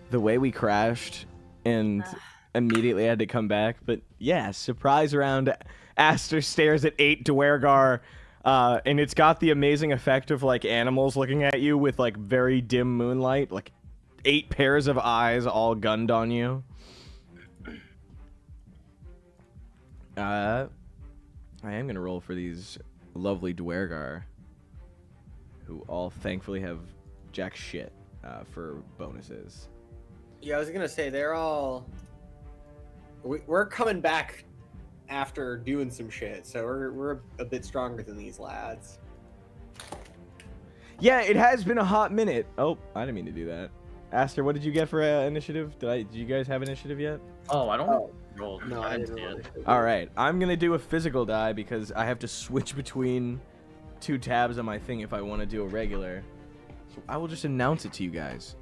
The way we crashed and immediately had to come back, but yeah, surprise round. Aster stares at 8 Duergar, and it's got the amazing effect of like animals looking at you with like very dim moonlight, like 8 pairs of eyes all gunned on you. I am gonna roll for these lovely Duergar, who all thankfully have jack shit for bonuses. Yeah, I was gonna say they're all. We're coming back after doing some shit, so we're a bit stronger than these lads. Yeah, it has been a hot minute. Oh, I didn't mean to do that. Aster, what did you get for initiative? Did you guys have initiative yet? Oh, I don't roll. No, I didn't roll initiative. All right, I'm gonna do a physical die because I have to switch between 2 tabs on my thing if I want to do a regular. So I will just announce it to you guys.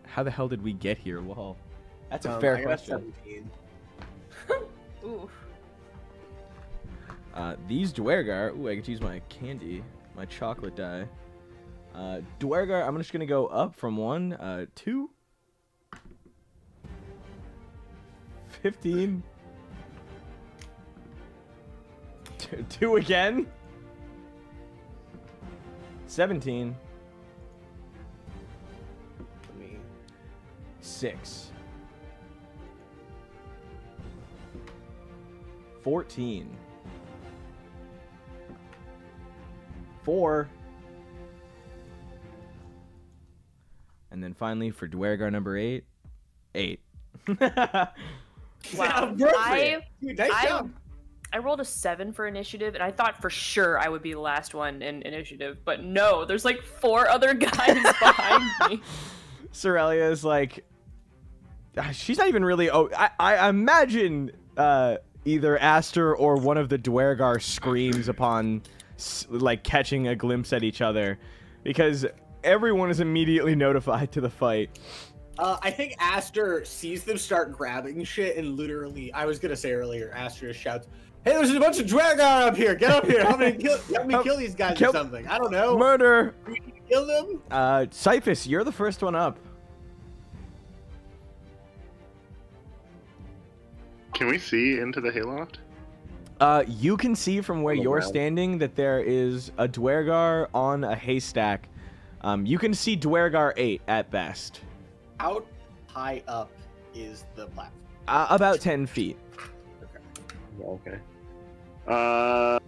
How the hell did we get here? Well, that's a fair question. 17. Ooh. These Duergar. Ooh, I get to use my candy, my chocolate die. Duergar, I'm just gonna go up from 1, 2, 15, 2 again, 17, 6, 14, 4, and then finally for Duergar number 8, 8. Wow. Dude, nice job. I rolled a 7 for initiative, and I thought for sure I would be the last one in initiative, but no, there's like 4 other guys behind me. Cerelia is like, she's not even really. Oh, I imagine either Aster or one of the Duergar screams upon like catching a glimpse at each other, because everyone is immediately notified to the fight. I think Aster sees them start grabbing shit, and literally, I was gonna say earlier, Aster just shouts, "Hey, there's a bunch of Dragon up here! Get up here! Help me kill these guys or something! I don't know. Murder! Kill them." Cyphus, you're the first one up. Can we see into the hayloft? You can see from where you're standing that there is a Duergar on a haystack. You can see Duergar 8 at best. How high up is the platform? About 10 feet. Okay. All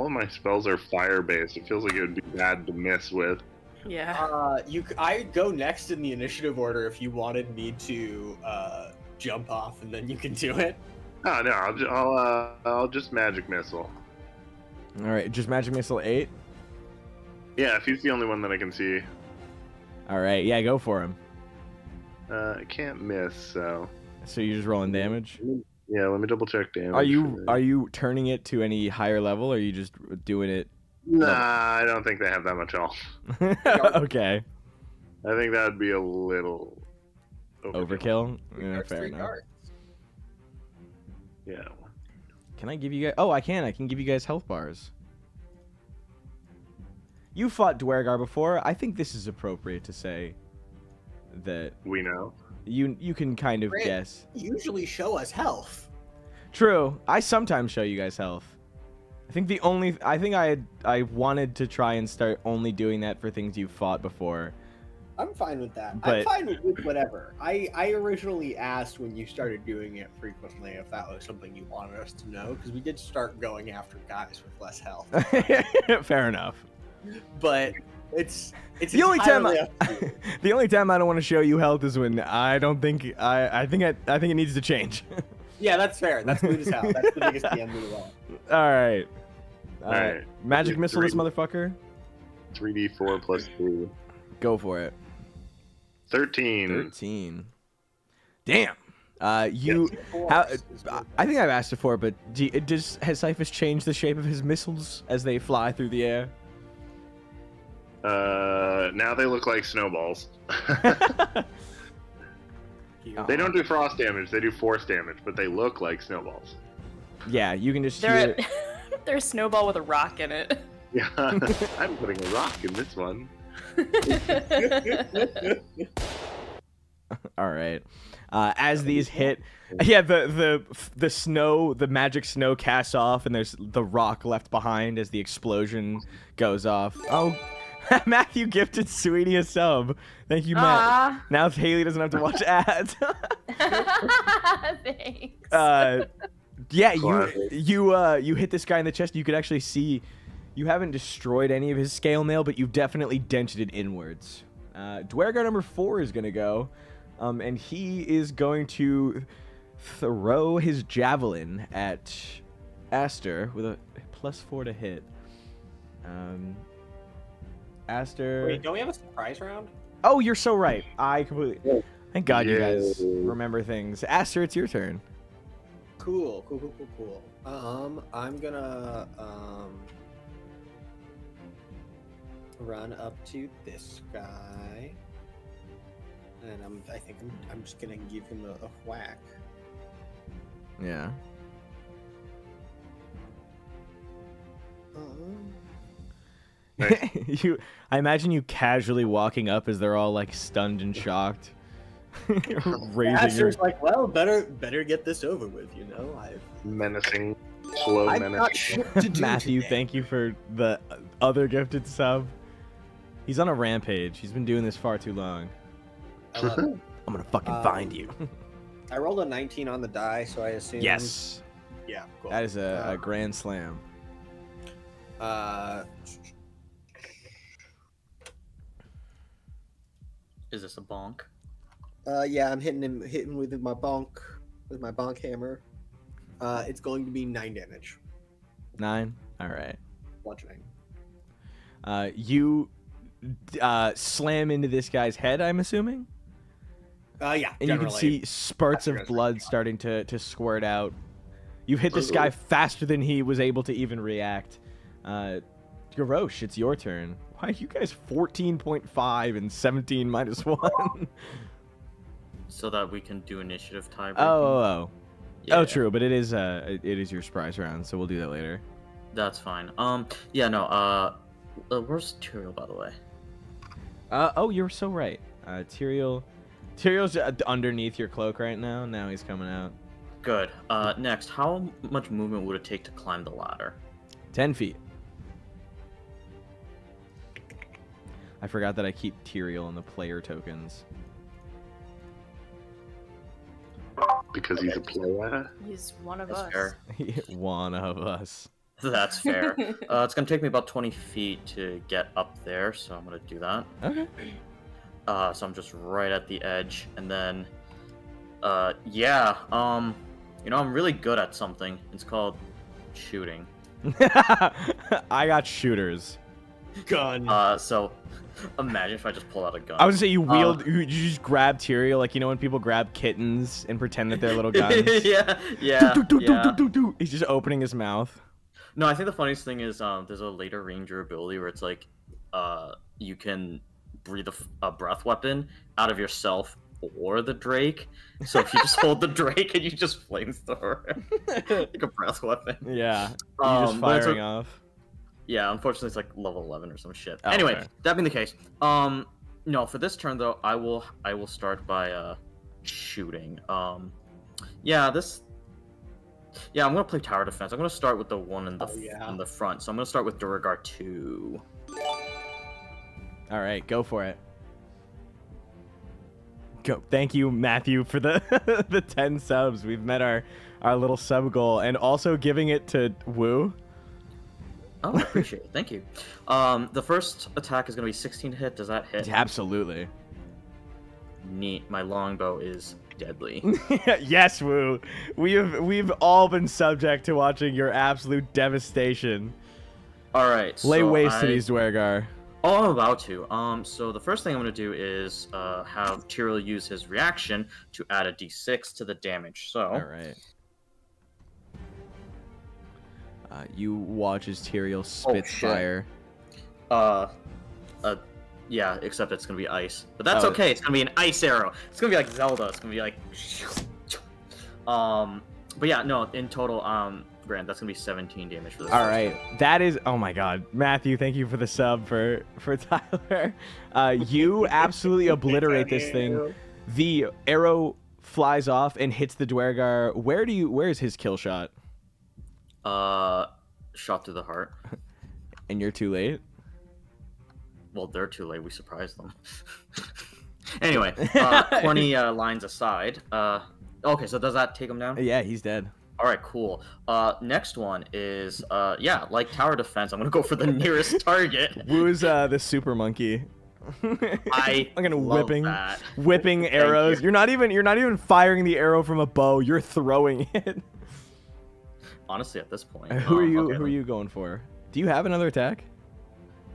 of my spells are fire-based. It feels like it would be bad to miss with. Yeah. I go next in the initiative order if you wanted me to jump off, and then you can do it. Oh no, I'll just magic missile. All right, just magic missile 8. Yeah, if he's the only one that I can see. All right, yeah, go for him. I can't miss, so. So you're just rolling damage? Yeah, let me double check damage. Are you turning it to any higher level, or are you just doing it? Nah, I don't think they have that much off. Okay. I think that would be a little overkill. Yeah, fair enough. Yeah. Can I give you guys? Oh, I can. I can give you guys health bars. You fought Duergar before. I think this is appropriate to say that we know. You can kind of guess. You usually show us health. True. I sometimes show you guys health. I think I wanted to try and start only doing that for things you've fought before. I'm fine with that. But... I'm fine with whatever. I originally asked when you started doing it frequently if that was something you wanted us to know, because we did start going after guys with less health. Fair enough. But it's the only time the only time I don't want to show you health is when I don't think I think it needs to change. Yeah, that's fair. That's good as hell. That's the biggest DM we want. All right. Magic missile this motherfucker. 3d4 plus 3. Go for it. 13. Damn. I think I've asked before, but has Cyphus changed the shape of his missiles as they fly through the air? Now they look like snowballs. They don't do frost damage, they do force damage, but they look like snowballs. Yeah, you can just They're a snowball with a rock in it. Yeah, I'm putting a rock in this one. All right. As these hit, yeah, the snow, the magic snow casts off, and there's the rock left behind as the explosion goes off. Oh, Matthew gifted Sweetie a sub. Thank you, Matt. Now Haley doesn't have to watch ads. Thanks. Yeah, you hit this guy in the chest. You could actually see you haven't destroyed any of his scale mail, but you've definitely dented it inwards. Dwergar number 4 is gonna go, and he is going to throw his javelin at Aster with a +4 to hit. Aster. Wait, don't we have a surprise round? Oh, you're so right. I completely. Thank God you guys remember things. Aster, it's your turn. Cool. I'm gonna run up to this guy, and I think I'm just gonna give him a whack. Yeah. Nice. I imagine you casually walking up as they're all like stunned and shocked. Aster's like, well, better get this over with, you know. Menacing, slow I've got shit to do Matthew, today. thank you for the other gifted sub. He's on a rampage. He's been doing this far too long. I love it. I'm gonna fucking find you. I rolled a 19 on the die, so I assume. Yes. Yeah. Cool. That is a grand slam. Is this a bonk? Yeah, I'm hitting with my bonk hammer. It's going to be 9 damage. 9. All right. Bludgeoning. You slam into this guy's head, I'm assuming. Yeah. And you can see spurts of blood starting to squirt out. You hit this guy faster than he was able to even react. Garrosh, it's your turn. Why are you guys 14.5 and 17 -1? So that we can do initiative tie. Oh, Yeah. true, but it is your surprise round, so we'll do that later. That's fine. Yeah, no. Where's Tyrael, by the way? Oh, you're so right. Tyrael's underneath your cloak right now. Now he's coming out. Good. Next, how much movement would it take to climb the ladder? 10 feet. I forgot that I keep Tyrael in the player tokens. Because he's a player. He's one of That's us. fair. One of us. That's fair. It's gonna take me about 20 feet to get up there, so I'm gonna do that. Okay. So I'm just right at the edge, and then, yeah, I'm really good at something. It's called shooting. I got shooters. Gun. So imagine if I just pull out a gun. I was gonna say you just grab Tyrael, like you know when people grab kittens and pretend that they're little guns. yeah. He's just opening his mouth. No, I think the funniest thing is there's a later ranger ability where it's like you can breathe a breath weapon out of yourself or the Drake. So if you just hold the Drake and you just flamethrower like a breath weapon. Yeah. You just firing off. Yeah, unfortunately it's like level 11 or some shit. Oh, anyway, okay. that being the case, no, for this turn though, I will start by shooting. Yeah, I'm gonna play tower defense. I'm gonna start with the one in the front. So I'm gonna start with Dwergar 2. All right, go for it. Go. Thank you, Matthew, for the the 10 subs. We've met our little sub goal, and also giving it to Woo. Oh, I appreciate it. Thank you. The first attack is gonna be 16 to hit. Does that hit? Absolutely. Neat. My longbow is deadly. Yes, Woo. We've all been subject to watching your absolute devastation. All right. Lay waste to these Dwergar. Oh, I'm about to. So the first thing I'm gonna do is have Tyrael use his reaction to add a d6 to the damage. So. All right. You watch as Tyrael spits fire. Yeah, except it's gonna be ice. But that's okay. It's gonna be an ice arrow. It's gonna be like Zelda. It's gonna be like. But yeah, no. In total, Grant, that's gonna be 17 damage for this. All right, that is. Oh my God, Matthew, thank you for the sub for Tyler. You absolutely obliterate this thing. The arrow flies off and hits the Dwergar. Where is his kill shot? Shot through the heart. And you're too late. Well, they're too late. We surprised them. Anyway, 20 lines aside. Okay, so does that take him down? Yeah, he's dead. All right, cool. Next one is, yeah, like tower defense. I'm gonna go for the nearest target. Woo's the super monkey. I'm gonna that. whipping arrows. You're not even firing the arrow from a bow. You're throwing it. Honestly, at this point, Who are you going for? Do you have another attack?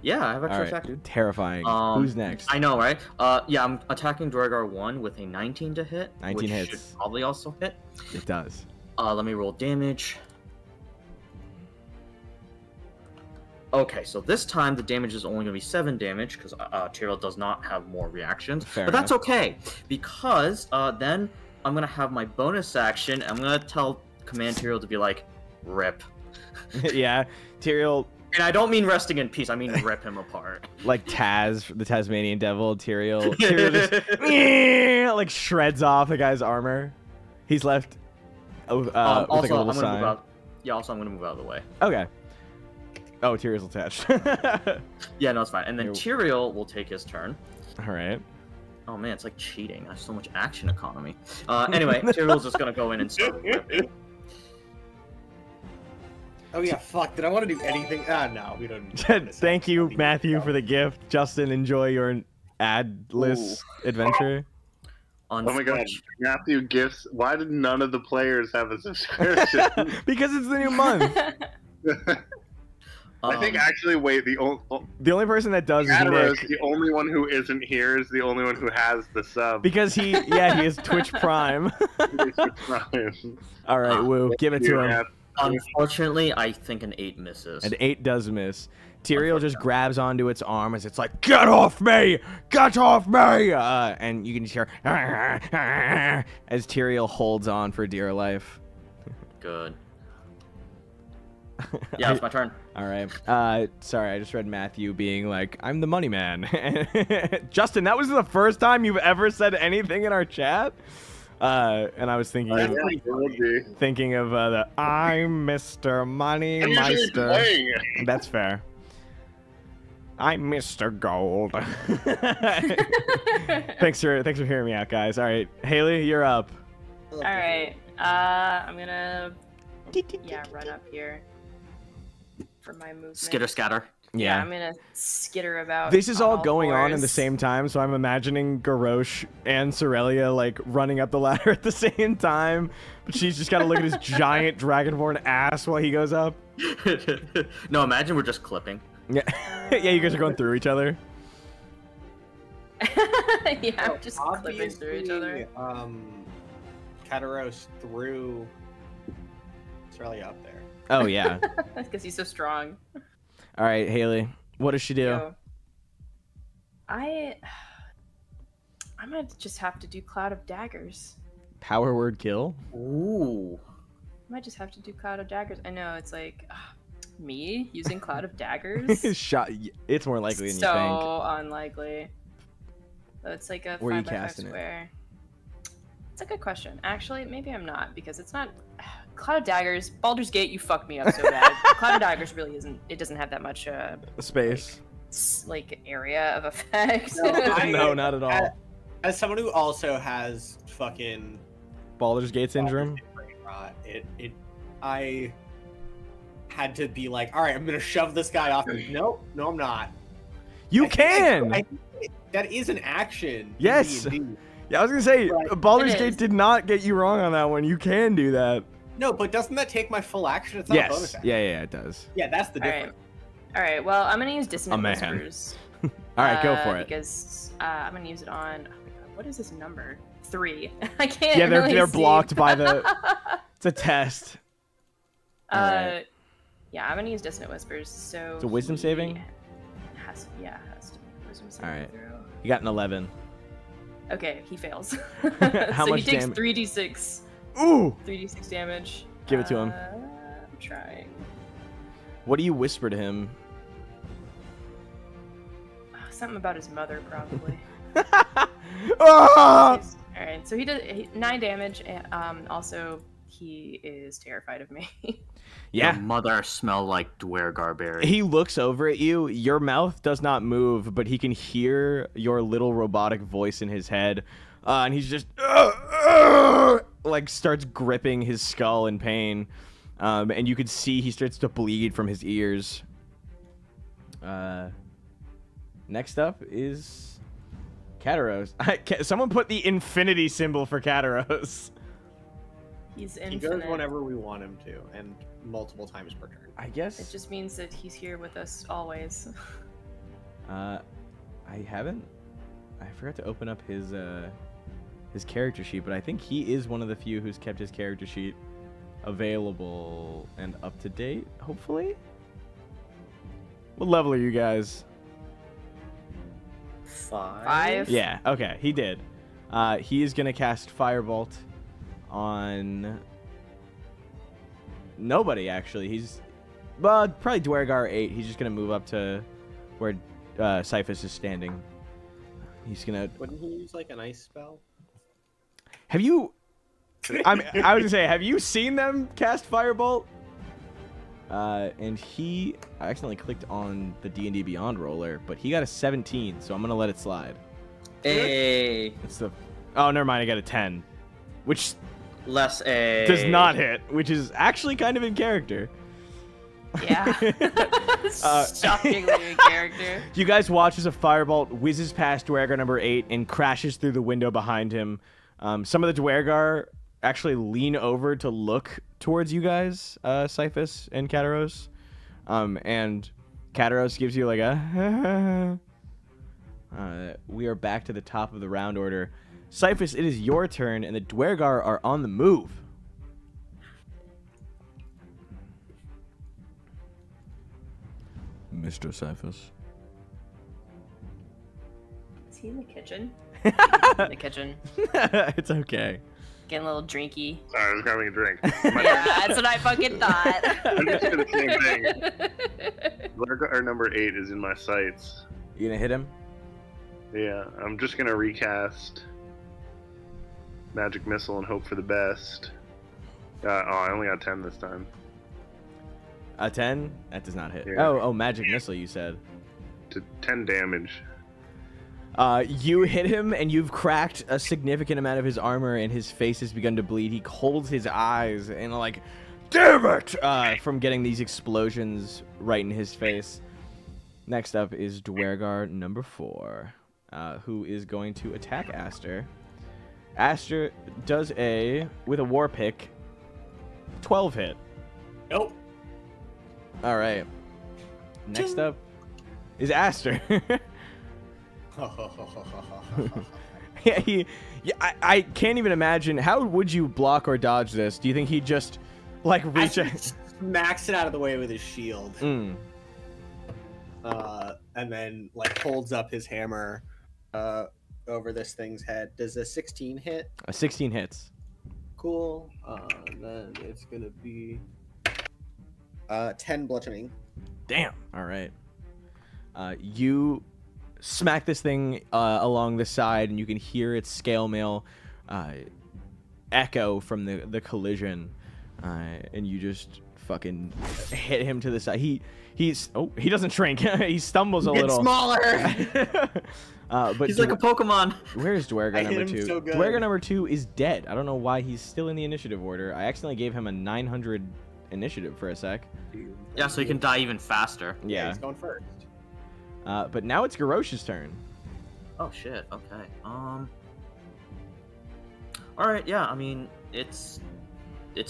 Yeah, I have extra Right. attack, dude. Terrifying. Who's next? I know, right? Yeah, I'm attacking Dwergar 1 with a 19 to hit. 19 which hits. Should probably also hit. It does. Let me roll damage. Okay, so this time the damage is only going to be 7 damage because Tyrael does not have more reactions. Fair but that's enough. okay because then I'm going to have my bonus action. I'm going to tell Command Tyrael to be like, rip. Yeah, Tyrael. And I don't mean resting in peace. I mean rip him apart. Like Taz, the Tasmanian devil, Tyrael just like shreds off the guy's armor. He's left with like a also, little I'm gonna sign. move out. Yeah, also I'm gonna move out of the way. Okay. Oh, Tyrael's attached. Yeah, no, it's fine. And then Tyrael will take his turn. All right. Oh man, it's like cheating. I have so much action economy. Anyway, Tyrael's just gonna go in and start ripping. Oh yeah, fuck. Did I want to do anything? No, we don't. Thank you, Matthew, for the gift. Justin, enjoy your adless adventure. Oh my god, Matthew gifts. Why did none of the players have a subscription? Because it's the new month. I think actually, wait, the only person that does is Kataros, Nick. the only one who isn't here is the only one who has the sub. Because he is Twitch Prime. All right, Woo, give it to him. Unfortunately, I think an 8 misses. An 8 does miss. Tyrael just grabs onto its arm as it's like, "Get off me! Get off me!" And you can just hear as Tyrael holds on for dear life. Good. Yeah, it's my turn. All right. Sorry, I just read Matthew being like, "I'm the money man." Justin, that was the first time you've ever said anything in our chat. And I was thinking of the "I'm Mr. Money Meister." That's fair. I'm Mr. Gold. Thanks for hearing me out, guys. All right, Haley, you're up. All right. I'm gonna run up here for my movement. Skitter scatter. Yeah, I'm gonna skitter about. This is all going on at the fours. same time, so I'm imagining Garrosh and Cerelia like running up the ladder at the same time, but she's just gotta look at his giant dragonborn ass while he goes up. No, imagine we're just clipping. Yeah, yeah, you guys are going through each other. Yeah, I'm just clipping through each other. Kataros threw Cerelia up there. Oh yeah. Because he's so strong. All right, Haley, what does she do? So, I might just have to do Cloud of Daggers. Power word kill? Ooh. I might just have to do Cloud of Daggers. I know, it's like, me using Cloud of Daggers? Shot. It's more likely than you think. So unlikely. So it's like a Where are you 5x5 casting square. It's a good question. Actually, maybe I'm not, because it's not... Cloud of Daggers, Baldur's Gate, you fucked me up so bad. Cloud of Daggers really isn't... It doesn't have that much... Space. Like area of effect. No, not at all. As someone who also has fucking Baldur's Gate syndrome. I had to be like, all right, I'm gonna shove this guy off. No, I'm not. You can. That is an action. Yes. Yeah, I was gonna say Baldur's Gate did not get you wrong on that one. You can do that. No, but doesn't that take my full action? It's not a bonus action. Yeah, it does. Yeah, that's the difference. All right. Well, I'm gonna use Dissonant Whispers. All right, go for it. Because I'm gonna use it on. Oh my God, what is this number? 3. I can't. Yeah, they're really blocked by the. It's a test. Yeah, I'm gonna use Dissonant Whispers. So it's a wisdom saving. Has to be. wisdom All saving right. throw. You got an 11. Okay, he fails. How so much he takes damage? 3d6. Ooh! 3d6 damage. Give it to him. I'm trying. What do you whisper to him? Something about his mother, probably. Ah! All right, so he does 9 damage, and also he is terrified of me. Yeah. Your mother smell like Dwergar berry. He looks over at you. Your mouth does not move, but he can hear your little robotic voice in his head. And he's just like starts gripping his skull in pain. And you can see he starts to bleed from his ears. Next up is Kataros. Someone put the infinity symbol for Kataros. He's He infinite. goes whenever we want him to, and multiple times per turn. I guess. It just means that he's here with us always. I haven't. I forgot to open up his character sheet, but I think he is one of the few who's kept his character sheet available and up to date. Hopefully. What level are you guys? 5. Yeah. Okay. He did. He is gonna cast Firebolt on nobody. Actually, he's probably Dwergar 8. He's just gonna move up to where Cyphus is standing. He's gonna. Wouldn't he use like an ice spell? Have you? I was gonna say, have you seen them cast Firebolt? And I accidentally clicked on the D&D Beyond roller, but he got a 17, so I'm gonna let it slide. A It's the. Oh, never mind. I got a 10, which less a does not hit, which is actually kind of in character. Yeah. Shockingly in character. You guys watch as a firebolt whizzes past Dwergar number 8 and crashes through the window behind him. Some of the Dwergar actually lean over to look towards you guys, Cyphus and Kataros. And Kataros gives you like a... we are back to the top of the round order. Cyphus, it is your turn, and the Dwergar are on the move. Mr. Cyphus. Is he in the kitchen? In the kitchen. It's okay. Getting a little drinky. Sorry, I was grabbing a drink. Yeah, that's what I fucking thought. I just did the same thing. Dwergar number 8 is in my sights. You gonna hit him? Yeah, I'm just gonna recast Magic Missile and hope for the best. I only got 10 this time. A 10? That does not hit. Yeah. Oh, Magic Missile, you said. To 10 damage. You hit him, and you've cracked a significant amount of his armor, and his face has begun to bleed. He holds his eyes, and like, damn it! From getting these explosions right in his face. Next up is Dwergar number 4, who is going to attack Aster. Aster does with a war pick, 12 hit. Nope. All right. Next up is Aster. I can't even imagine. How would you block or dodge this? Do you think he'd just like reach out? Smacks it out of the way with his shield. Mm. And then like holds up his hammer over this thing's head. Does a 16 hit? A 16 hits. Cool. And then it's gonna be 10 bludgeoning. Damn. All right. You smack this thing along the side, and you can hear its scale mail echo from the collision, and you just fucking hit him to the side. He doesn't shrink. He stumbles a little. Smaller. But he's like a Pokemon. Where's Dwergar number 2? So good. Dwergar number 2 is dead. I don't know why he's still in the initiative order. I accidentally gave him a 900 initiative for a sec. Yeah, so he can die even faster. Yeah. He's going first. But now it's Garrosh's turn. Oh shit. Okay. All right. Yeah. I mean, it's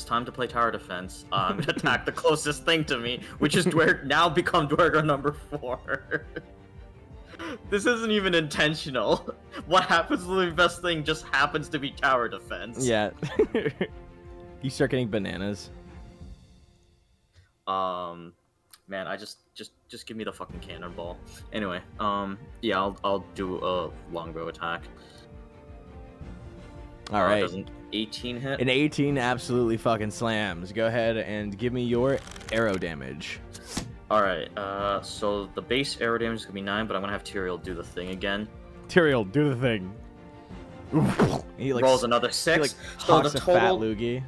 time to play tower defense. Attack the closest thing to me, which is now become Dwergar number 4. This isn't even intentional. What happens to the best thing just happens to be tower defense. Yeah. You start getting bananas. Man, I just give me the fucking cannonball. Anyway, yeah, I'll do a longbow attack. All right. Does an 18 hit? An 18 absolutely fucking slams. Go ahead and give me your arrow damage. All right. So the base arrow damage is gonna be 9, but I'm gonna have Tyrael do the thing again. Tyrael, do the thing. He like, rolls another 6. He like so the a total, fat loogie.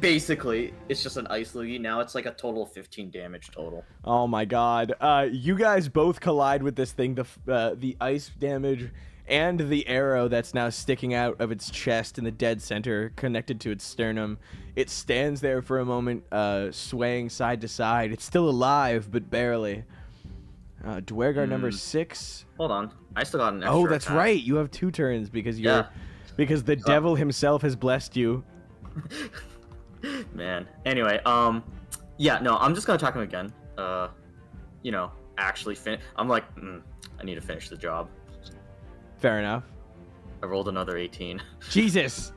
Basically, it's just an ice loogie. Now it's like a total of 15 damage total. Oh my god. You guys both collide with this thing. The ice damage and the arrow that's now sticking out of its chest in the dead center, connected to its sternum. It stands there for a moment, swaying side to side. It's still alive, but barely. Dwergar number 6. Hold on, I still got an extra. Oh, that's attack. right. You have 2 turns because because the devil himself has blessed you. Man. Anyway, yeah, no, I'm just gonna attack him again. You know, actually finish. I'm like, I need to finish the job. Fair enough. I rolled another 18. Jesus.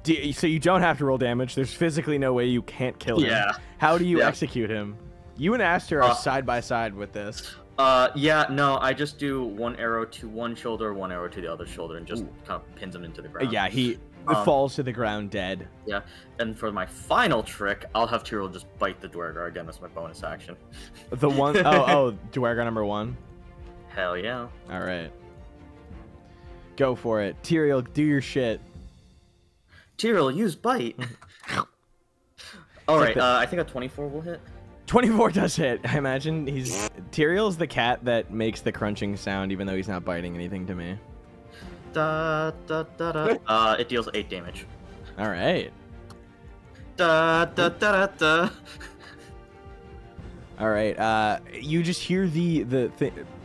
So you don't have to roll damage. There's physically no way you can't kill him. Yeah. How do you execute him? You and Aster are side by side with this. Yeah, no, I just do 1 arrow to one shoulder, 1 arrow to the other shoulder, and just kind of pins him into the ground. Yeah, he falls to the ground dead. Yeah, and for my final trick, I'll have Tyrael just bite the Dwergar again as my bonus action. The one, oh, Dwergar number 1? Hell yeah. All right. Go for it. Tyrael, do your shit. Tyrael, use bite. All right, I think a 24 will hit. 24 does hit. I imagine Tyrael's the cat that makes the crunching sound, even though he's not biting anything to me. Da, da, da, da. It deals 8 damage. All right. Da, da, da, da, da. All right. You just hear the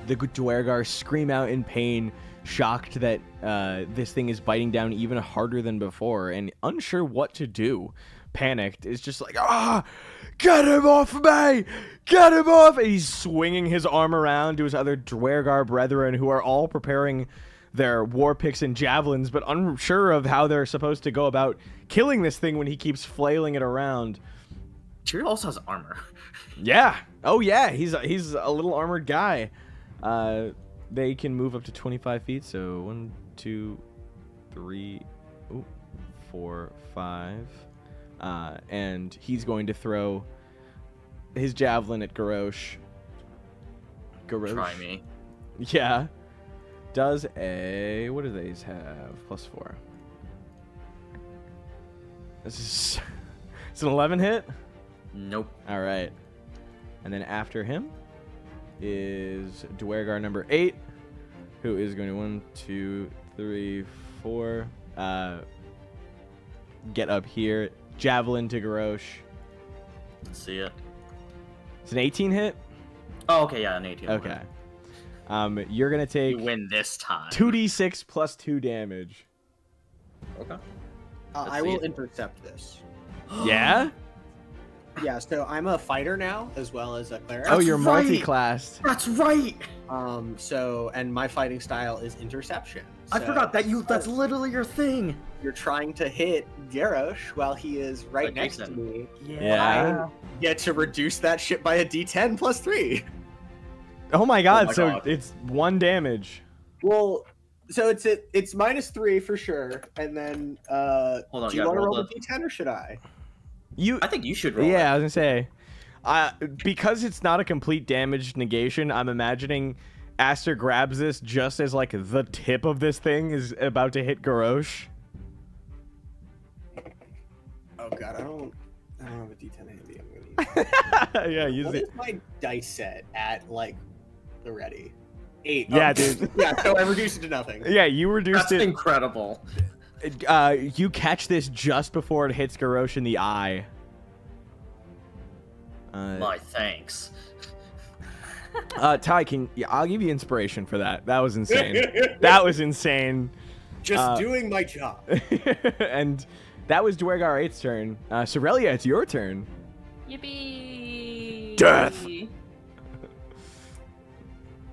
Dwergar scream out in pain, shocked that this thing is biting down even harder than before, and unsure what to do. Panicked, is just like, get him off me! Get him off! And he's swinging his arm around to his other Dwergar brethren, who are all preparing their war picks and javelins, but unsure of how they're supposed to go about killing this thing when he keeps flailing it around. Tyrael also has armor. Yeah. Oh yeah, he's a little armored guy. They can move up to 25 feet, so 1, 2, 3, 4, 5. And he's going to throw his javelin at Garrosh. Garrosh. Try me. Yeah. Does a... What do these have? +4. This is... It's an 11 hit? Nope. All right. And then after him is Dwergar number 8, who is going to 1, 2, 3, 4. Get up here. Javelin to Garrosh. See it. It's an 18 hit? Oh, okay, yeah, an 18. Okay. You're going to take... You win this time. 2d6 plus 2 damage. Okay. I will intercept this. Yeah? Yeah, so I'm a fighter now, as well as a cleric. Oh, you're right. multi-classed. That's right! And my fighting style is interception. I forgot that that's literally your thing. You're trying to hit Garrosh while he is right next to me. Yeah. I get to reduce that shit by a d10 plus 3. Oh my god, my so god. it's 1 damage. Well, so it's -3 for sure, and then Hold on, do you want to roll the d10 or should I? I think you should roll. Yeah, I was gonna say, because it's not a complete damage negation, I'm imagining Aster grabs this just as like the tip of this thing is about to hit Garrosh. Oh god, I don't have a d10 handy. I'm gonna use Yeah, use what it. is my dice set at like the ready? 8. Yeah, dude. Yeah, so I reduced it to nothing. Yeah, you reduced That's it. incredible. You catch this just before it hits Garrosh in the eye. My thanks. Ty, I'll give you inspiration for that. That was insane. That was insane. Just doing my job. And that was Dwergar 8's turn. Cerelia, it's your turn. Yippee! Death!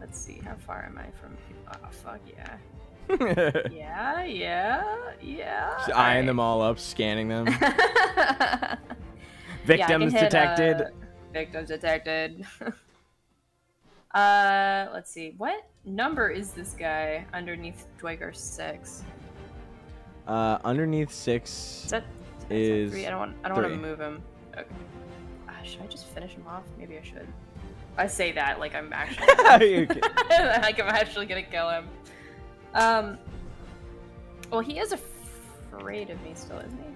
Let's see, how far am I from... Oh, fuck yeah. Yeah. Just eyeing them all up, scanning them. Yeah, Victims detected. Victims detected. Let's see. What number is this guy underneath Dwager 6? Underneath 6 is that 3? I don't want to move him. Okay. Should I just finish him off? Maybe I should. I say that like I'm actually like I'm actually gonna kill him. Well, he is afraid of me still, isn't he?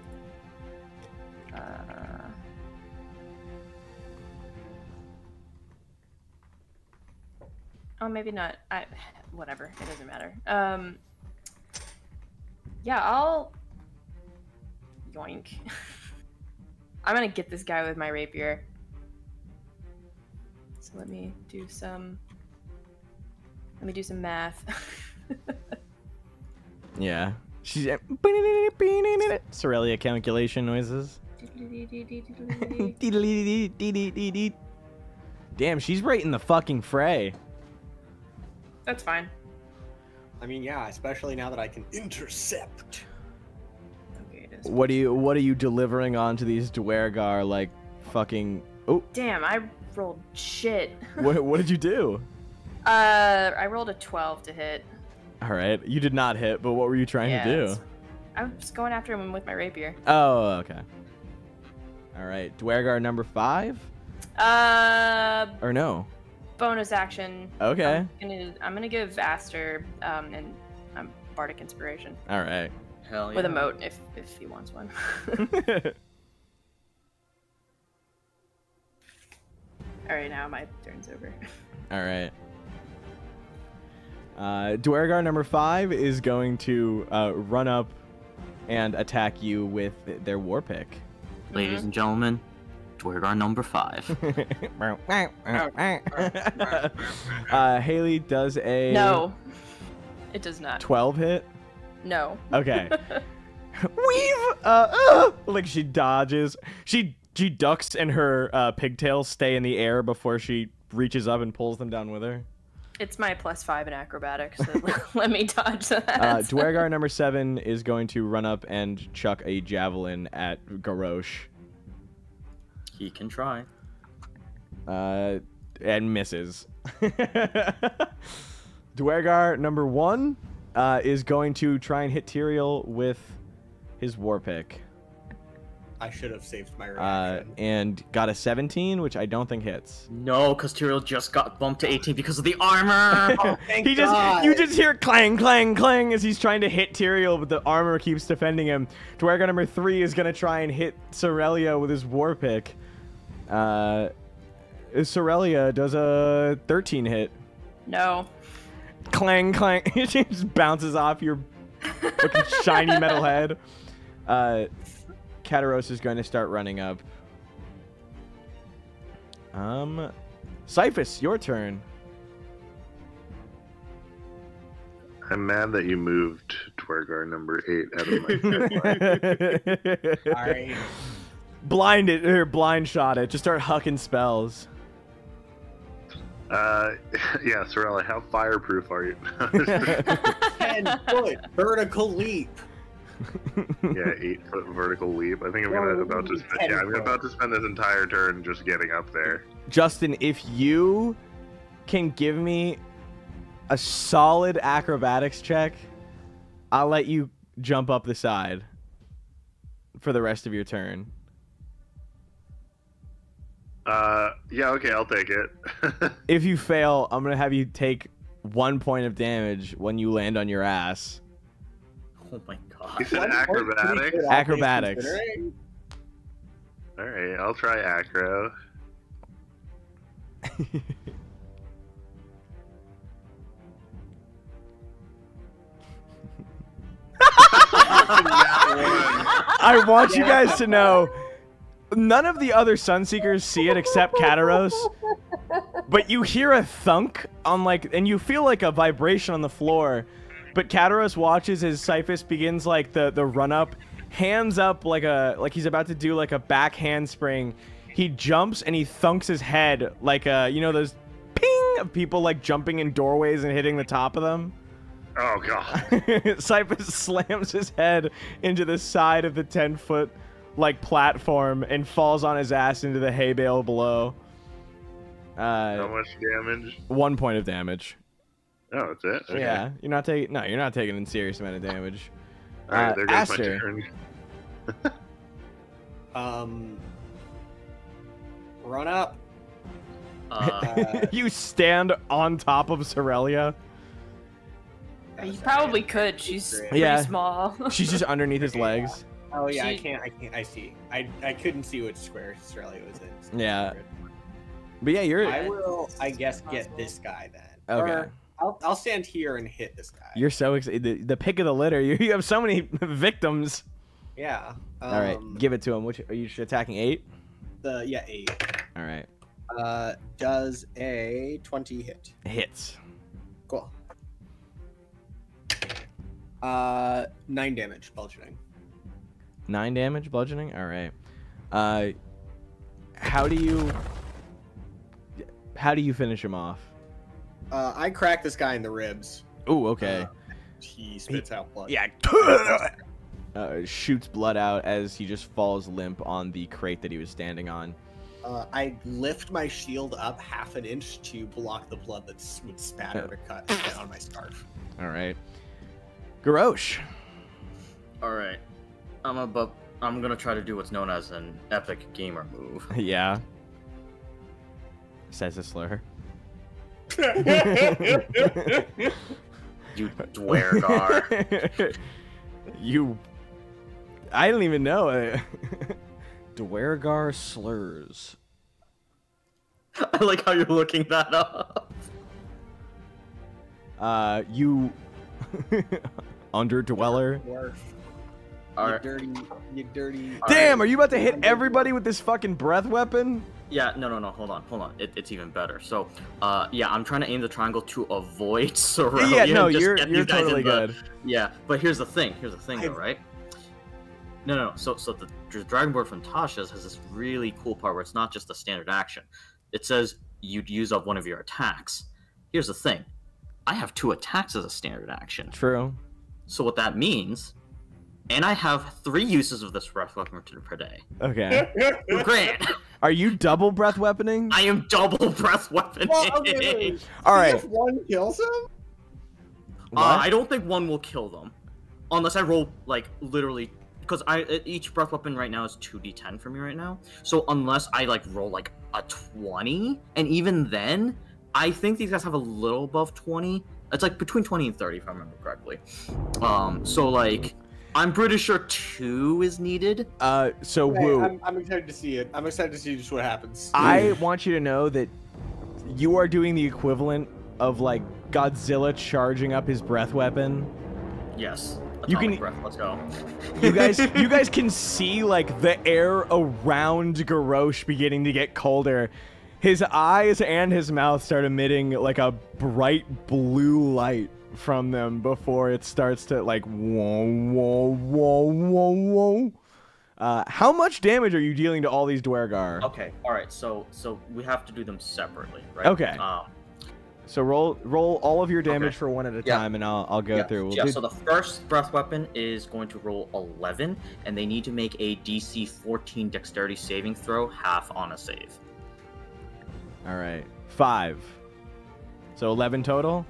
Oh, maybe not. Whatever. It doesn't matter. Yeah, I'll yoink. I'm gonna get this guy with my rapier. So let me do some math. Yeah. She's Cerelia calculation noises. Damn, she's right in the fucking fray. That's fine. I mean, yeah, especially now that I can intercept. Okay, it is. What are you delivering onto these Dwergar like fucking? Oh. Damn, I rolled shit. What did you do? I rolled a 12 to hit. All right, you did not hit, but what were you trying to do? I was going after him with my rapier. Oh, okay. All right, Dwergar number 5. Or no? Bonus action. Okay. I'm gonna give Aster and Bardic Inspiration. All right. Hell yeah. With a moat if he wants one. All right, now my turn's over. All right. Dwergar number 5 is going to run up and attack you with their war pick. Ladies and gentlemen, Dwergar number 5. Haley does a... No, it does not. 12 hit? No. Okay. Weave! Like she dodges. She ducks and her pigtails stay in the air before she reaches up and pulls them down with her. It's my +5 in acrobatics, so let me dodge that. Dwergar number 7 is going to run up and chuck a javelin at Garrosh. He can try. And misses. Dwergar number 1 is going to try and hit Tyrael with his war pick. I should have saved my reaction. And got a 17, which I don't think hits. No, because Tyrael just got bumped to 18 because of the armor. Oh, thank God. You just hear clang, clang, clang as he's trying to hit Tyrael, but the armor keeps defending him. Dwergar number 3 is gonna try and hit Cerelia with his war pick. Cerelia does a 13 hit. No. Clang, clang. It just bounces off your fucking shiny metal head. Kataros is going to start running up. Cyphus, your turn. I'm mad that you moved Dwergar number 8 out of my head. Sorry. Blind shot it. Just start hucking spells. Yeah, Cerelia, how fireproof are you? 10-foot vertical leap. Yeah, 8-foot vertical leap. I think I'm about to spend this entire turn just getting up there. Justin, if you can give me a solid acrobatics check, I'll let you jump up the side for the rest of your turn. Yeah, okay, I'll take it. If you fail, I'm gonna have you take 1 point of damage when you land on your ass. Oh my god. You said acrobatics? Acrobatics. Alright, I'll try acro. I want you guys to know, none of the other Sunseekers see it except Kataros, but you hear a thunk on and you feel like a vibration on the floor, but Kataros watches as Cyphus begins the run up, hands up like he's about to do a back handspring. He jumps and he thunks his head like those ping of people jumping in doorways and hitting the top of them. Oh god. Cyphus slams his head into the side of the 10-foot platform and falls on his ass into the hay bale below. How much damage? 1 point of damage. Oh, that's it? Okay. Yeah, you're not taking. No, you're not taking a serious amount of damage. Alright, there goes Aster. my turn. Run up. You stand on top of Cerelia. You probably could. She's pretty small. She's just underneath his legs. Oh yeah, I can't. I see. I couldn't see which square Cerelia was in. Yeah. But yeah, you're. I will, I guess, get this guy then. Okay. Or I'll stand here and hit this guy. You're so excited. The pick of the litter. You have so many victims. Yeah. All right, give it to him. Which are you attacking? 8? 8. All right. Does a 20 hit? Hits. Cool. 9 damage bludgeoning. 9 damage bludgeoning. All right. How do you finish him off? I crack this guy in the ribs. Ooh, okay. He spits out blood. Yeah. Shoots blood out as he just falls limp on the crate that he was standing on. I lift my shield up 1/2 inch to block the blood that would spatter to cut on my scarf. All right. Garrosh. All right. I'm gonna try to do what's known as an epic gamer move. Yeah. Says a slur. You dwergar. I don't even know. Dwergar slurs. I like how you're looking that up. You underdweller. You dirty. Damn, are you about to hit everybody with this fucking breath weapon? Yeah, no, hold on. It's even better. So, yeah, I'm trying to aim the triangle to avoid Cerelia. Yeah, no, you're totally good. Yeah, but here's the thing though, right? No. So the dragonborn from Tasha's has this really cool part where it's not just a standard action. It says you'd use up one of your attacks. Here's the thing. I have 2 attacks as a standard action. True. So what that means, and I have 3 uses of this breath weapon per day. Okay. Great. Are you double breath weaponing? I am double breath weaponing. Well, okay. All right. If one kills him? I don't think one will kill them, unless I roll like literally, because each breath weapon right now is 2d10 for me right now. So unless I like roll like a 20, and even then, I think these guys have a little above 20. It's like between 20 and 30 if I remember correctly. So like, I'm pretty sure 2 is needed. So okay, Woo. I'm excited to see it. I'm excited to see just what happens. I want you to know that you are doing the equivalent of like Godzilla charging up his breath weapon. Yes. You can breath. Let's go. You guys can see like the air around Garrosh beginning to get colder. His eyes and his mouth start emitting like a bright blue light from them before it starts to like whoa. How much damage are you dealing to all these Dwergar? Okay, all right. So we have to do them separately, right? Okay. So roll all of your damage for one at a time, and I'll go through. So the first breath weapon is going to roll 11, and they need to make a DC 14 Dexterity saving throw, half on a save. All right, 5. So 11 total.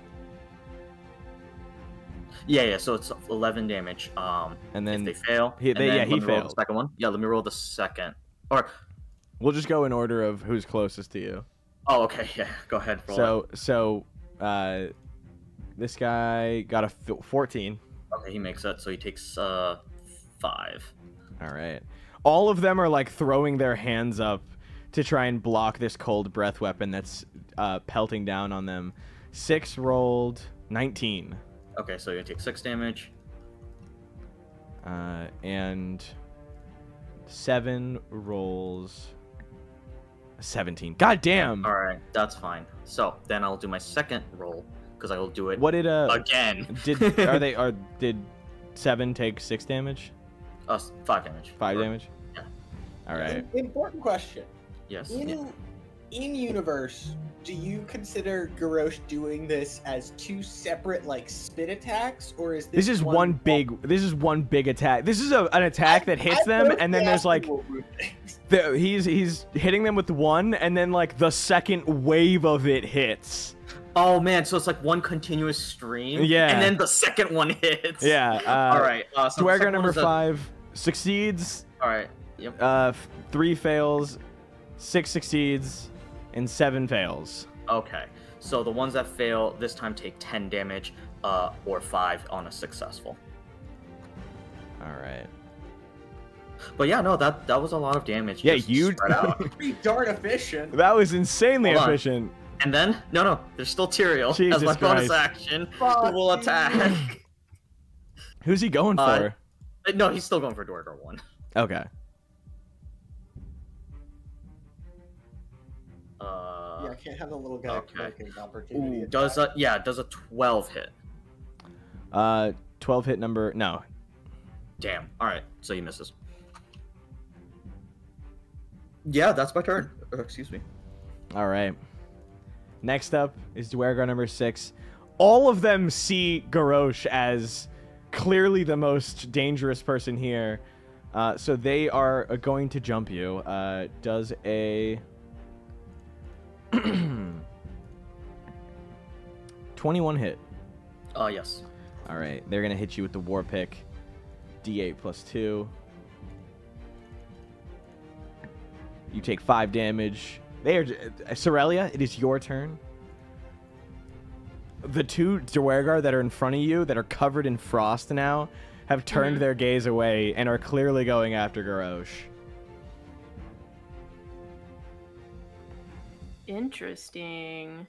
Yeah. So it's 11 damage. And then if they fail, he failed. The second one. Yeah, let me roll the second. Or we'll just go in order of who's closest to you. Oh, okay. Yeah, go ahead. Roll So this guy got a 14. Okay, he makes it. So he takes 5. All right. All of them are like throwing their hands up to try and block this cold breath weapon that's pelting down on them. 6 rolled 19. Okay, so you take 6 damage. And 7 rolls 17. God damn. All right, that's fine. So then I'll do my second roll because I will do it. What did again? Did 7 take 6 damage? 5 damage. 5 damage. Yeah. All right. Important question. Yes. In universe, do you consider Garrosh doing this as 2 separate like spit attacks, or is this? This is one big attack. This is an attack that hits them, and then there's like He's hitting them with one, and then like the second wave of it hits. Oh man, so it's like one continuous stream. Yeah. And then the second one hits. Yeah. All right. So Dwargar number 5 succeeds. All right. Yep. 3 fails, 6 succeeds, and 7 fails. Okay. So the ones that fail this time take 10 damage, or 5 on a successful. All right. But yeah, no, that was a lot of damage. Yeah, just you. spread out. Pretty darn efficient. That was insanely efficient. And then no, there's still Tyrael Jesus as my bonus Christ. action. Who will attack? Who's he going for? No, he's still going for Dwargar 1. Okay. Yeah, I can't have the little guy clicking opportunity. Ooh, does a 12 hit? 12 hit number. No. Damn. All right, so he misses. Yeah, that's my turn. Excuse me. All right. Next up is Dwargar number 6. All of them see Garrosh as clearly the most dangerous person here. So they are going to jump you. Does a 21 hit? Yes. All right. They're going to hit you with the war pick. D8 plus 2. You take 5 damage. Cerelia, it is your turn. The 2 Dwargar that are in front of you, that are covered in frost now, have turned their gaze away and are clearly going after Garrosh. Interesting.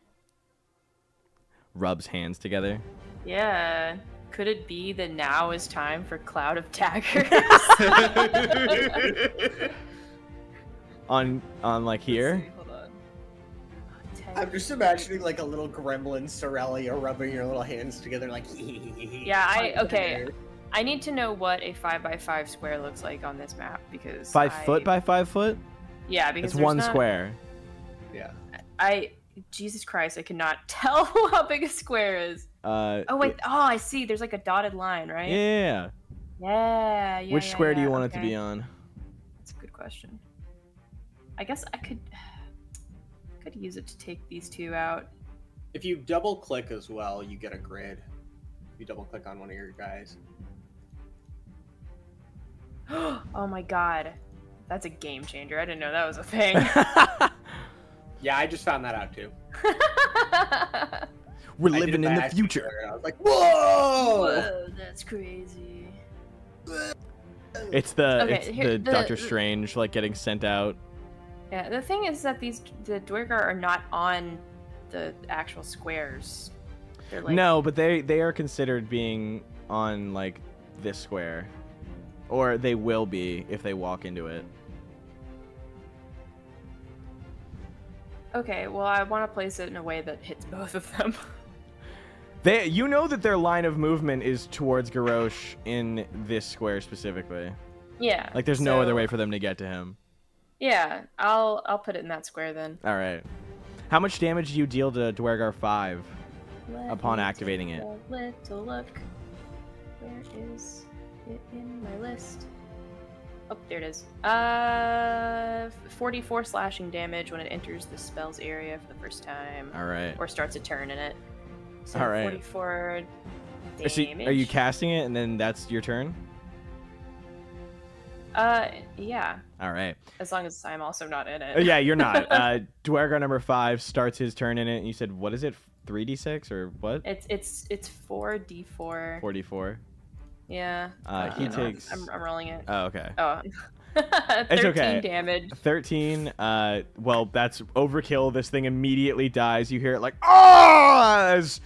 Rubs hands together. Yeah. Could it be that now is time for Cloud of Daggers? on like here? Let's see, hold on. I'm just imagining like a little gremlin Cerelia rubbing your little hands together like Yeah, okay. I need to know what a 5x5 square looks like on this map because 5 foot by 5 foot? Yeah, because it's one square. Yeah. Jesus Christ, I cannot tell how big a square is. Oh wait, I see. There's like a dotted line, right? Yeah. Yeah. Which square do you want it to be on? That's a good question. I guess I could use it to take these 2 out. If you double click as well, you get a grid. If you double click on one of your guys. Oh my god. That's a game changer. I didn't know that was a thing. Yeah, I just found that out too. We're living in the future. I was like, whoa! That's crazy. It's the Doctor Strange like getting sent out. Yeah, the thing is that the Dwargar are not on the actual squares. They're like... No, but they are considered being on like this square, or they will be if they walk into it. Okay, well, I want to place it in a way that hits both of them. You know that their line of movement is towards Garrosh in this square specifically. Yeah. Like, there's no other way for them to get to him. Yeah, I'll put it in that square then. All right. How much damage do you deal to Dwargar 5 upon activating it? Little look. Where is it in my list? Oh, there it is. 44 slashing damage when it enters the spell's area for the first time. All right. Or starts a turn in it. So all right. 44 damage. So, are you casting it and then that's your turn? Yeah. All right. As long as I'm also not in it. Yeah, you're not. Dwargar number 5 starts his turn in it. And you said, what is it? 3d6 or what? It's 4d4. 4d4. Yeah. He takes. I'm rolling it. Oh, okay. Oh. 13 it's okay. damage. 13. Well, that's overkill. This thing immediately dies. You hear it like, oh, as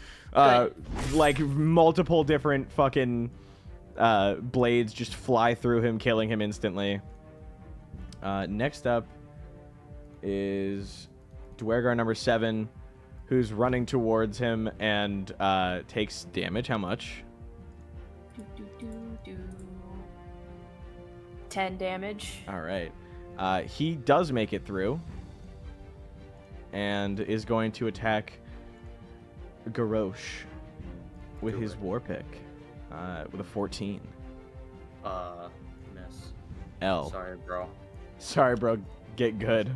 like multiple different fucking blades just fly through him, killing him instantly. Next up is Dwargar number 7, who's running towards him and takes damage. How much? 10 damage. All right. He does make it through and is going to attack Garrosh with his war pick with a 14. Miss. L. Sorry, bro. Sorry, bro. Get good.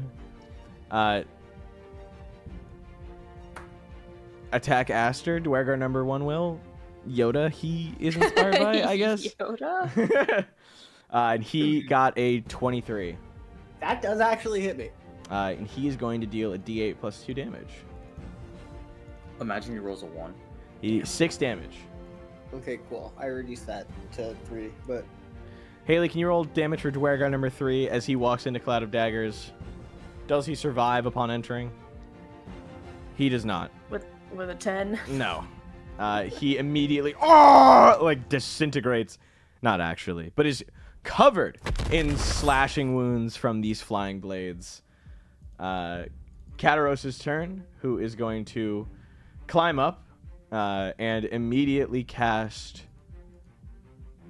Attack Aster. Dwergar number 1 will. Yoda, he is inspired by, I guess. Yoda? And he got a 23. That does actually hit me. And he is going to deal a d8 plus 2 damage. Imagine he rolls a 1. 6 damage. Okay, cool. I reduced that to 3, but... Haley, can you roll damage for Dwergar number 3 as he walks into Cloud of Daggers? Does he survive upon entering? He does not. With a 10? No. He immediately like disintegrates. Not actually, but is covered in slashing wounds from these flying blades. Kataros' turn, who is going to climb up and immediately cast...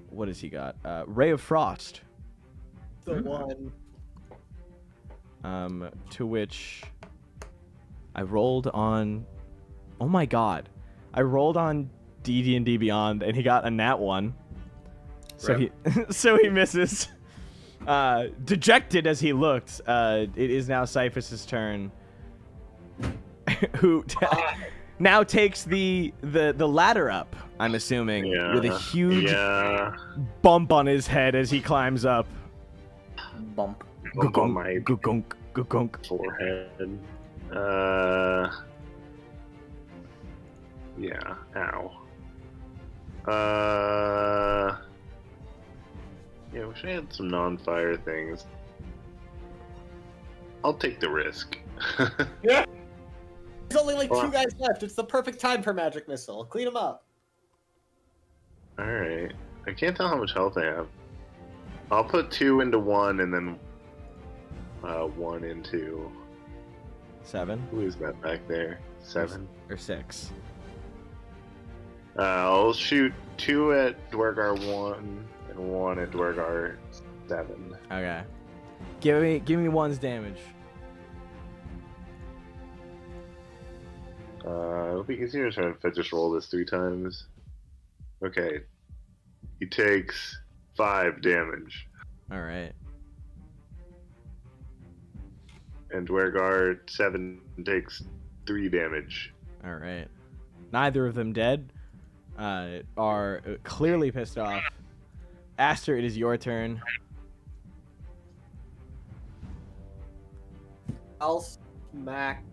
What has he got? Ray of Frost. The one. To which I rolled on... Oh my god. I rolled on DD&D Beyond, and he got a nat 1. So he misses. Dejected as he looked, it is now Cyphus' turn. Who now takes the ladder up, I'm assuming, with a huge bump on his head as he climbs up. Bump. Bump on my gunk. forehead. Yeah, ow. Yeah, wish I had some non-fire things. I'll take the risk. Yeah. There's only like 2 guys left. It's the perfect time for magic missile. Clean them up. Alright. I can't tell how much health I have. I'll put 2 into 1 and then 1 into... 7? Who is that back there? 7? Or 6. I'll shoot 2 at Dwergar 1 and 1 at Dwergar 7. Okay. Give me 1's damage. It'll be easier if I just roll this 3 times. Okay. He takes 5 damage. Alright. And Dwergar 7 takes 3 damage. Alright. Neither of them dead. Are clearly pissed off. Aster, it is your turn. I'll smack.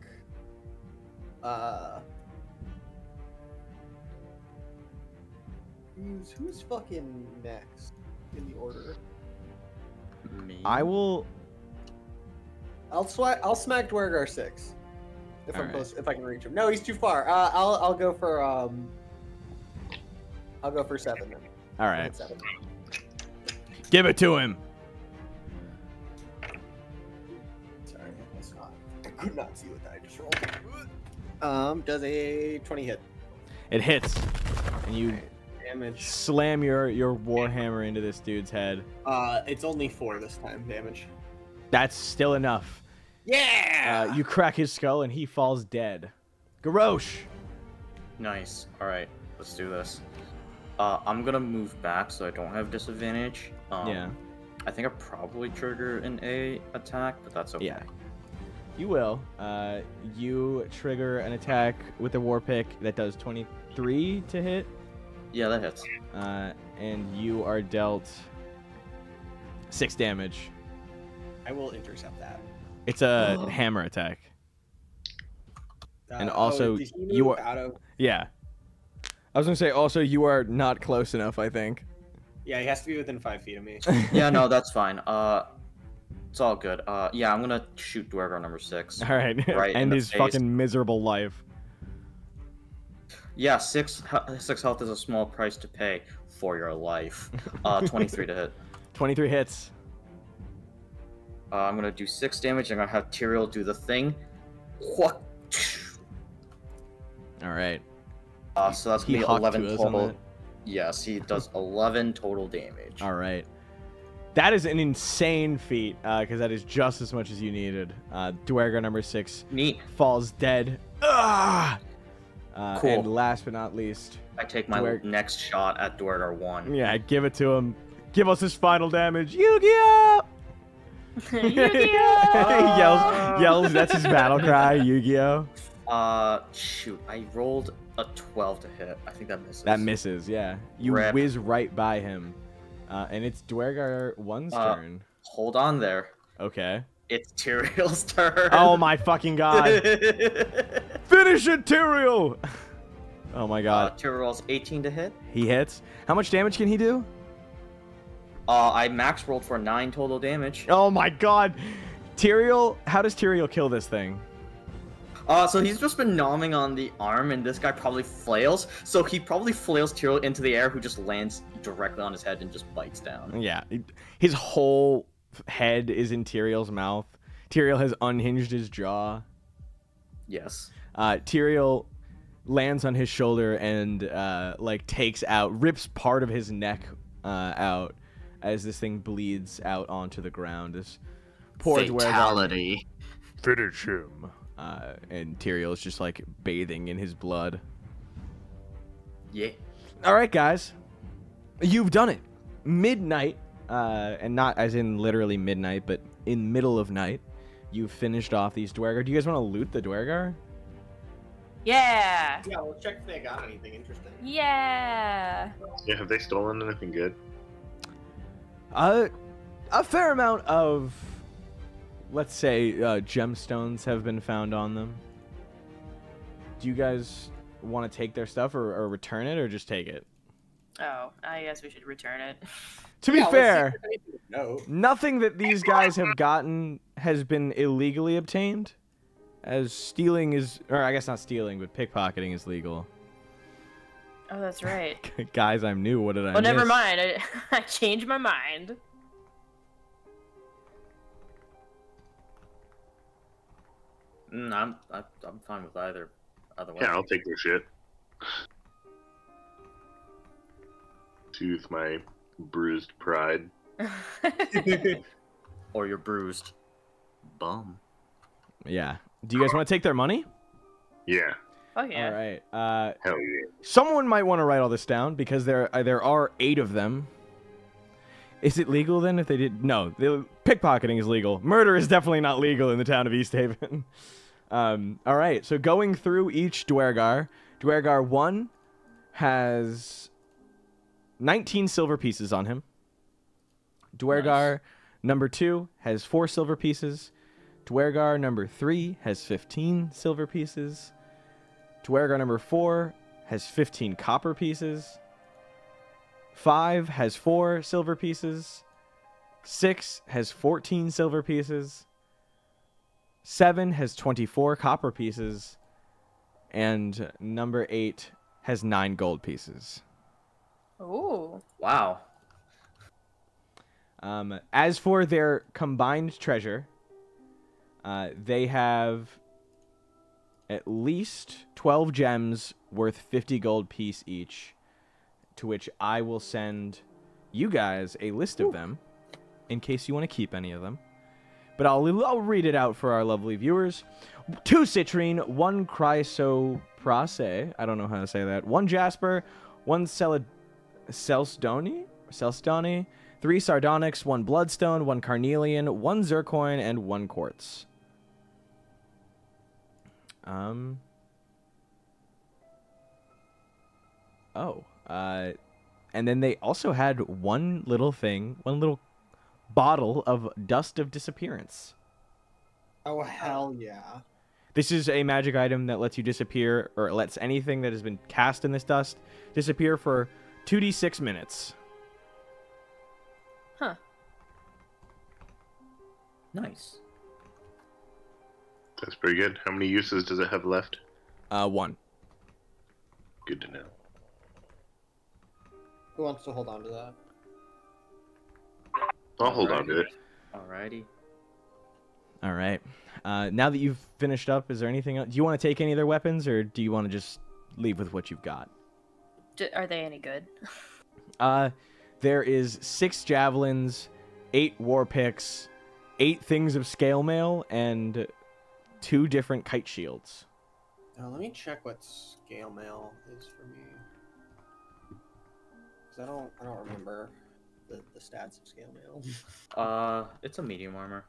Who's fucking next in the order? Me. I will. I'll smack Dwergar 6 if I'm Alright. close, if I can reach him. No, he's too far. I'll go for 7 then. All right. Hit 7. Give it to him. Sorry, that's not. I could not see what I just rolled. Does a 20 hit? It hits, and you Damage. slam your warhammer into this dude's head. It's only 4 this time damage. That's still enough. Yeah. You crack his skull, and he falls dead. Garrosh. Nice. Alright, let's do this. I'm gonna move back so I don't have disadvantage. Yeah. I think I probably trigger an A attack, but that's okay. Yeah. You will. You trigger an attack with a war pick that does 23 to hit. Yeah, that hits. And you are dealt 6 damage. I will intercept that. It's a hammer attack. And also, did he move you are out of... Yeah. I was gonna say also you are not close enough, I think. Yeah, he has to be within 5 feet of me. Yeah, no, that's fine. It's all good. Yeah, I'm gonna shoot Dwergar number 6. All right. Right End in the his face. fucking miserable life. Yeah, 6 health is a small price to pay for your life. 23 to hit. 23 hits. I'm gonna do 6 damage. I'm gonna have Tyrael do the thing. What? All right. So that's He gonna be hawked 11 to us on total. that. Yes, he does 11 total damage. All right. That is an insane feat, because that is just as much as you needed. Dwergar number 6 Neat. falls dead. Cool. Cool. And last but not least, I take my next shot at Dwergar 1. yeah, give it to him. Give us his final damage. Yu-Gi-Oh! Yu-Gi-Oh! yells. That's his battle cry. Yu-Gi-Oh. Shoot, I rolled a 12 to hit. I think that misses. That misses. Yeah, you Rip. whiz right by him, and it's Dwergar 1's turn. Hold on there. Okay. It's Tyrael's turn. Oh my fucking god! Finish it, Tyrael! Oh my god. Tyrael rolls 18 to hit. He hits. How much damage can he do? I max rolled for 9 total damage. Oh my god. Tyrael, how does Tyrael kill this thing? So he's just been nomming on the arm, and this guy probably flails. So he probably flails Tyrael into the air, who just lands directly on his head and just bites down. Yeah. His whole head is in Tyrael's mouth. Tyrael has unhinged his jaw. Yes. Tyrael lands on his shoulder and rips part of his neck out as this thing bleeds out onto the ground. This poor fatality. Finish him. And Tyrael is just like bathing in his blood. Yeah. All right, guys, you've done it. Midnight, and not as in literally midnight, but in middle of night. You've finished off these Dwergar. Do you guys want to loot the Dwergar? Yeah. Yeah, we'll check if they got anything interesting. Yeah. Yeah, have they stolen anything good? A fair amount of, let's say, gemstones have been found on them. Do you guys want to take their stuff or return it or just take it? Oh, I guess we should return it. To be fair, no. nothing that these guys have gotten has been illegally obtained. As stealing is, or I guess not stealing, but pickpocketing is legal. Oh, that's right. Guys, I'm new. What did I miss? Oh, never mind. I changed my mind. I'm fine with either way. Yeah, I'll take their shit. Soothe my bruised pride. Or your bruised bum. Yeah. Do you guys want to take their money? Yeah. Oh yeah. All right. Hell yeah. Someone might want to write all this down because there are 8 of them. Is it legal then if they did? No, pickpocketing is legal. Murder is definitely not legal in the town of East Haven. All right, so going through each Dwergar, Dwergar 1 has 19 silver pieces on him. Dwergar number 2 has 4 silver pieces. Dwergar number 3 has 15 silver pieces. Dwergar number 4 has 15 copper pieces. 5 has 4 silver pieces. 6 has 14 silver pieces. 7 has 24 copper pieces. And number 8 has 9 gold pieces. Ooh. Wow. As for their combined treasure, they have at least 12 gems worth 50 gold piece each, to which I will send you guys a list of them in case you want to keep any of them. But I'll read it out for our lovely viewers. 2 citrine, 1 chrysoprase, I don't know how to say that, 1 jasper, 1 celsdoni, 3 sardonyx, 1 bloodstone, 1 carnelian, 1 zircoin, and 1 quartz. And then they also had one little bottle of dust of disappearance. Oh, hell yeah. This is a magic item that lets you disappear, or lets anything that has been cast in this dust disappear for 2d6 minutes. Huh. Nice. That's pretty good. How many uses does it have left? 1. Good to know. Who wants to hold on to that? I'll hold on to it. Alrighty. All right. Now that you've finished up, is there anything else? Do you want to take any of their weapons, or do you want to just leave with what you've got? Are they any good? There is 6 javelins, 8 war picks, 8 things of scale mail, and 2 different kite shields. Let me check what scale mail is for me. 'Cause I don't remember. the stats of scale mail? It's a medium armor.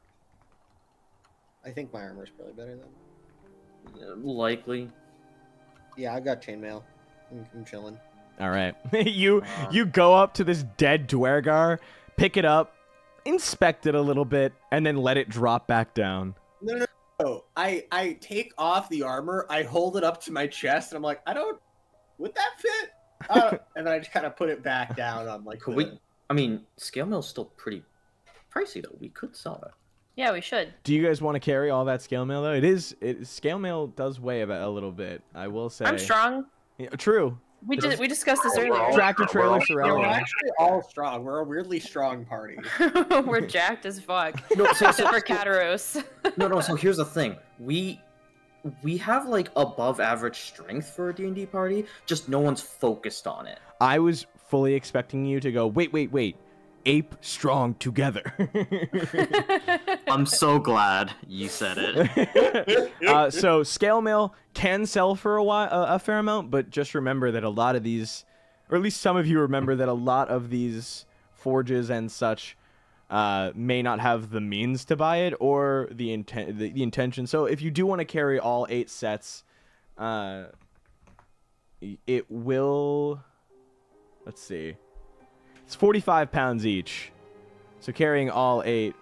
I think my armor's probably better than. Likely. Yeah, I got chainmail. I'm chilling. All right. you go up to this dead Dwergar, pick it up, inspect it a little bit, and then let it drop back down. No. I take off the armor, I hold it up to my chest, and I'm like, would that fit? And then I just kind of put it back down on like. I mean, scale mail's still pretty pricey though. We could sell it. Yeah, we should. Do you guys want to carry all that scale mail though? Scale mail does weigh a little bit. I will say. I'm strong. Yeah, true. We discussed this earlier. Tractor trailer Cerelia. We're actually all strong. We're a weirdly strong party. We're jacked as fuck. No, except for Kataros. No. So here's the thing. We have like above average strength for a D&D party. Just no one's focused on it. I was fully expecting you to go. Wait. Ape strong together. I'm so glad you said it. So scale mail can sell for a fair amount, but just remember that a lot of these, or at least some of you remember that a lot of these forges and such may not have the means to buy it or the intention. So if you do want to carry all 8 sets, it will. Let's see. It's 45 pounds each. So carrying all 8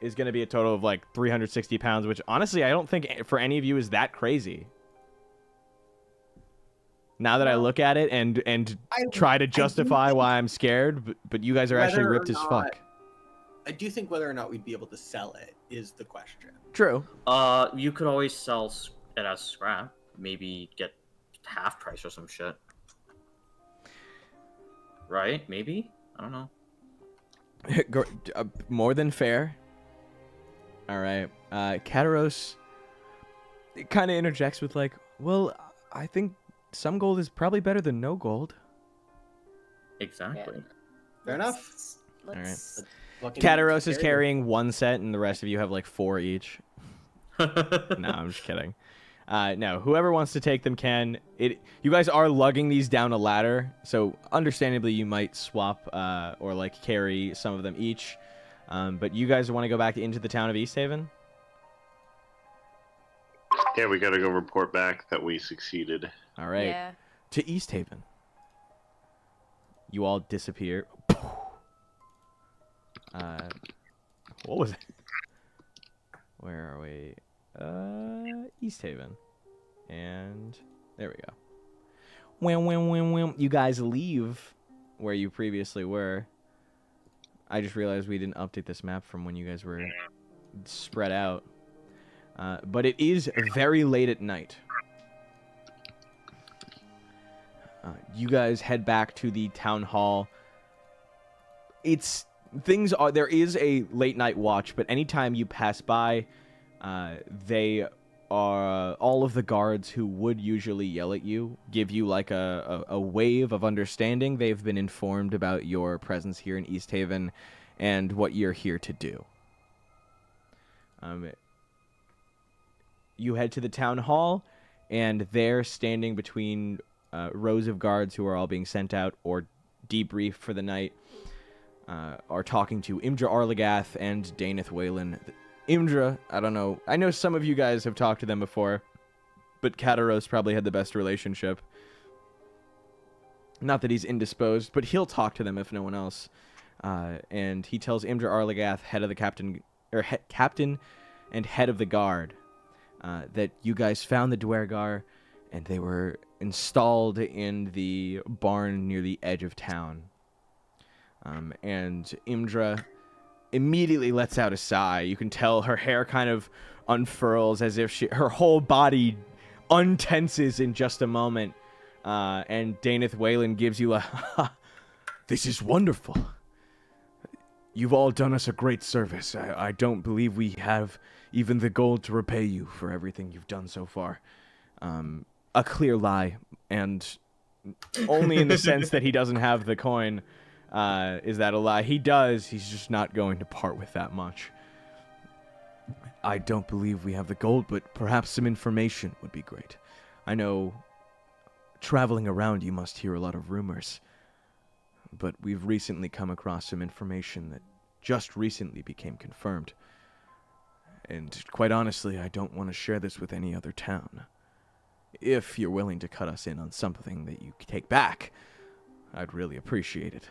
is going to be a total of like 360 pounds, which honestly I don't think for any of you is that crazy. Now that I look at it and try to justify why I'm scared, but you guys are actually ripped as fuck. I do think whether or not we'd be able to sell it is the question. True. You could always sell it as scrap. Maybe get half price or some shit. Right? Maybe? I don't know. More than fair. All right. Kataros kind of interjects with like, well, I think some gold is probably better than no gold. Exactly. Yeah. Fair enough. All right. Kataros is carrying 1 set, and the rest of you have like 4 each. No, I'm just kidding. No, whoever wants to take them can. You guys are lugging these down a ladder, so understandably you might swap or like carry some of them each. But you guys want to go back into the town of East Haven? Yeah, we gotta go report back that we succeeded. All right. Yeah. To East Haven. You all disappear. What was it? Where are we? East Haven. And there we go. You guys leave where you previously were. I just realized we didn't update this map from when you guys were spread out. But it is very late at night. You guys head back to the town hall. There is a late night watch, but anytime you pass by, they are all of the guards who would usually yell at you, give you like a wave of understanding. They've been informed about your presence here in East Haven and what you're here to do. You head to the town hall, and there, standing between rows of guards who are all being sent out or debriefed for the night, are talking to Imdra Arlagath and Daneth Whalen. Imdra, I don't know. I know some of you guys have talked to them before, but Kataros probably had the best relationship. Not that he's indisposed, but he'll talk to them if no one else. And he tells Imdra Arlagath, head of the captain and head of the guard, that you guys found the Dwergar, and they were installed in the barn near the edge of town. And Imdra immediately lets out a sigh. You can tell her hair kind of unfurls as if her whole body untenses in just a moment. And Daneth Whalen gives you a, this is wonderful. You've all done us a great service. I don't believe we have even the gold to repay you for everything you've done so far. A clear lie, and only in the sense that he doesn't have the coin. Is that a lie? He does. He's just not going to part with that much. I don't believe we have the gold, but perhaps some information would be great. I know traveling around you must hear a lot of rumors. but we've recently come across some information that just recently became confirmed. And quite honestly, I don't want to share this with any other town. If you're willing to cut us in on something that you take back, I'd really appreciate it.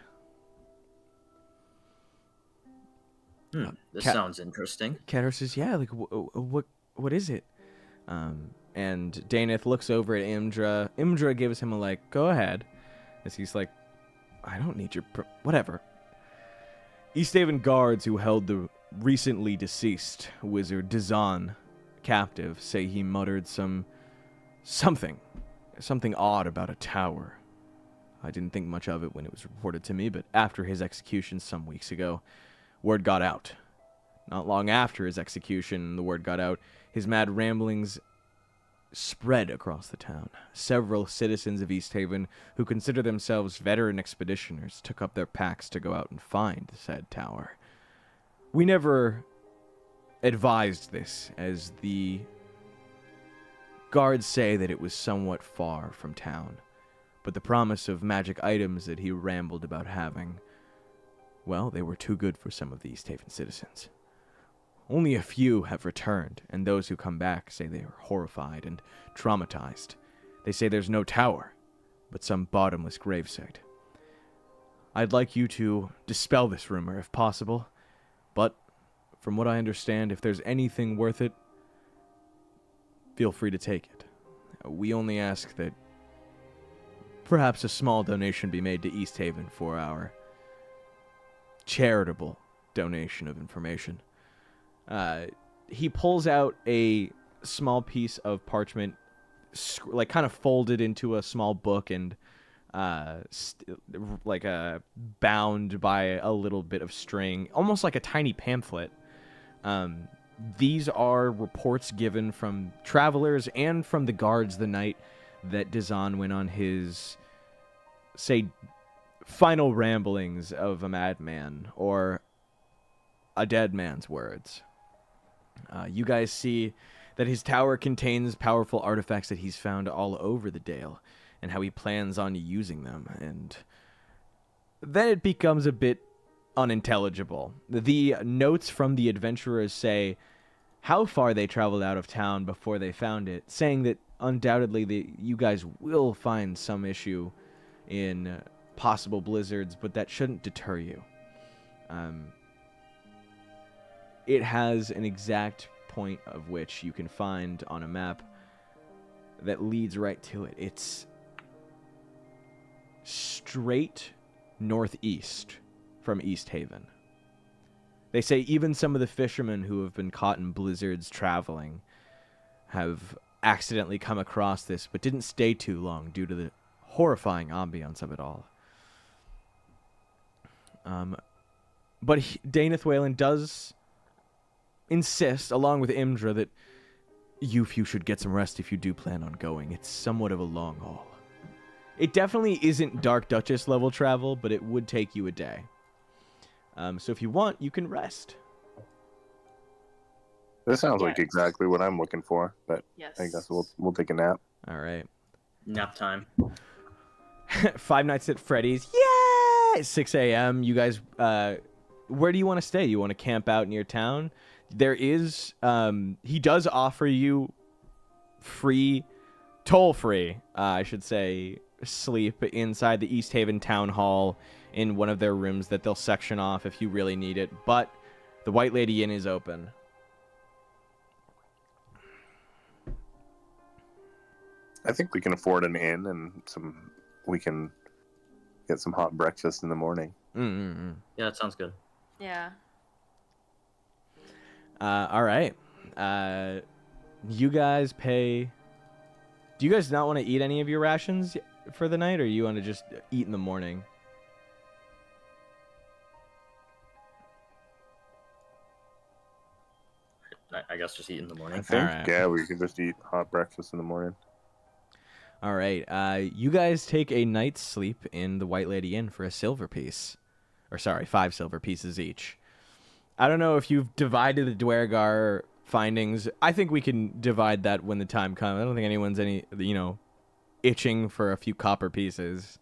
This sounds interesting. Kataros says, yeah, like, what is it? And Daneth looks over at Imdra. Imdra gives him a, like, go ahead. As he's like, I don't need your... whatever. Easthaven guards who held the recently deceased wizard Dazan captive say he muttered something odd about a tower. I didn't think much of it when it was reported to me, but after his execution some weeks ago, word got out. Not long after his execution, the word got out. His mad ramblings spread across the town. Several citizens of Easthaven, who consider themselves veteran expeditioners, took up their packs to go out and find said tower. We never advised this, as the guards say that it was somewhat far from town, but the promise of magic items that he rambled about having, well, they were too good for some of the Easthaven citizens. Only a few have returned, and those who come back say they are horrified and traumatized. They say there's no tower, but some bottomless gravesite. I'd like you to dispel this rumor if possible, but from what I understand, if there's anything worth it, feel free to take it. We only ask that perhaps a small donation be made to Easthaven for our charitable donation of information. He pulls out a small piece of parchment, like kind of folded into a small book and bound by a little bit of string, almost like a tiny pamphlet. These are reports given from travelers and from the guards the night that Dazan went on his, say, final ramblings of a madman, or a dead man's words. You guys see that his tower contains powerful artifacts that he's found all over the Dale, and how he plans on using them, and then it becomes a bit unintelligible. The notes from the adventurers say how far they traveled out of town before they found it, saying that undoubtedly you guys will find some issue in possible blizzards, but that shouldn't deter you. It has an exact point of which you can find on a map that leads right to it. It's straight northeast from Easthaven. They say even some of the fishermen who have been caught in blizzards traveling have accidentally come across this, but didn't stay too long due to the horrifying ambiance of it all. But Daneth Whalen does insist, along with Imdra, that you few should get some rest if you do plan on going. It's somewhat of a long haul. It definitely isn't Dark Duchess level travel, but it would take you a day. So if you want, you can rest. This sounds like exactly what I'm looking for, but yes. I guess we'll take a nap. All right. Nap time. 5 Nights at Freddy's. Yeah! 6 a.m. You guys, where do you want to stay? You want to camp out near town? There is, he does offer you toll-free, I should say, sleep inside the Easthaven Town Hall in one of their rooms that they'll section off if you really need it. But the White Lady Inn is open. I think we can afford an inn and we can get some hot breakfast in the morning. Mm-hmm. Yeah, that sounds good. Yeah. All right. You guys pay... Do you guys not want to eat any of your rations for the night, or you want to just eat in the morning? I guess just eat in the morning. I think, right. Yeah, we can just eat hot breakfast in the morning. All right. You guys take a night's sleep in the White Lady Inn for a silver piece. Or sorry, 5 silver pieces each. I don't know if you've divided the Dwergar findings. I think we can divide that when the time comes. I don't think anyone's itching for a few copper pieces.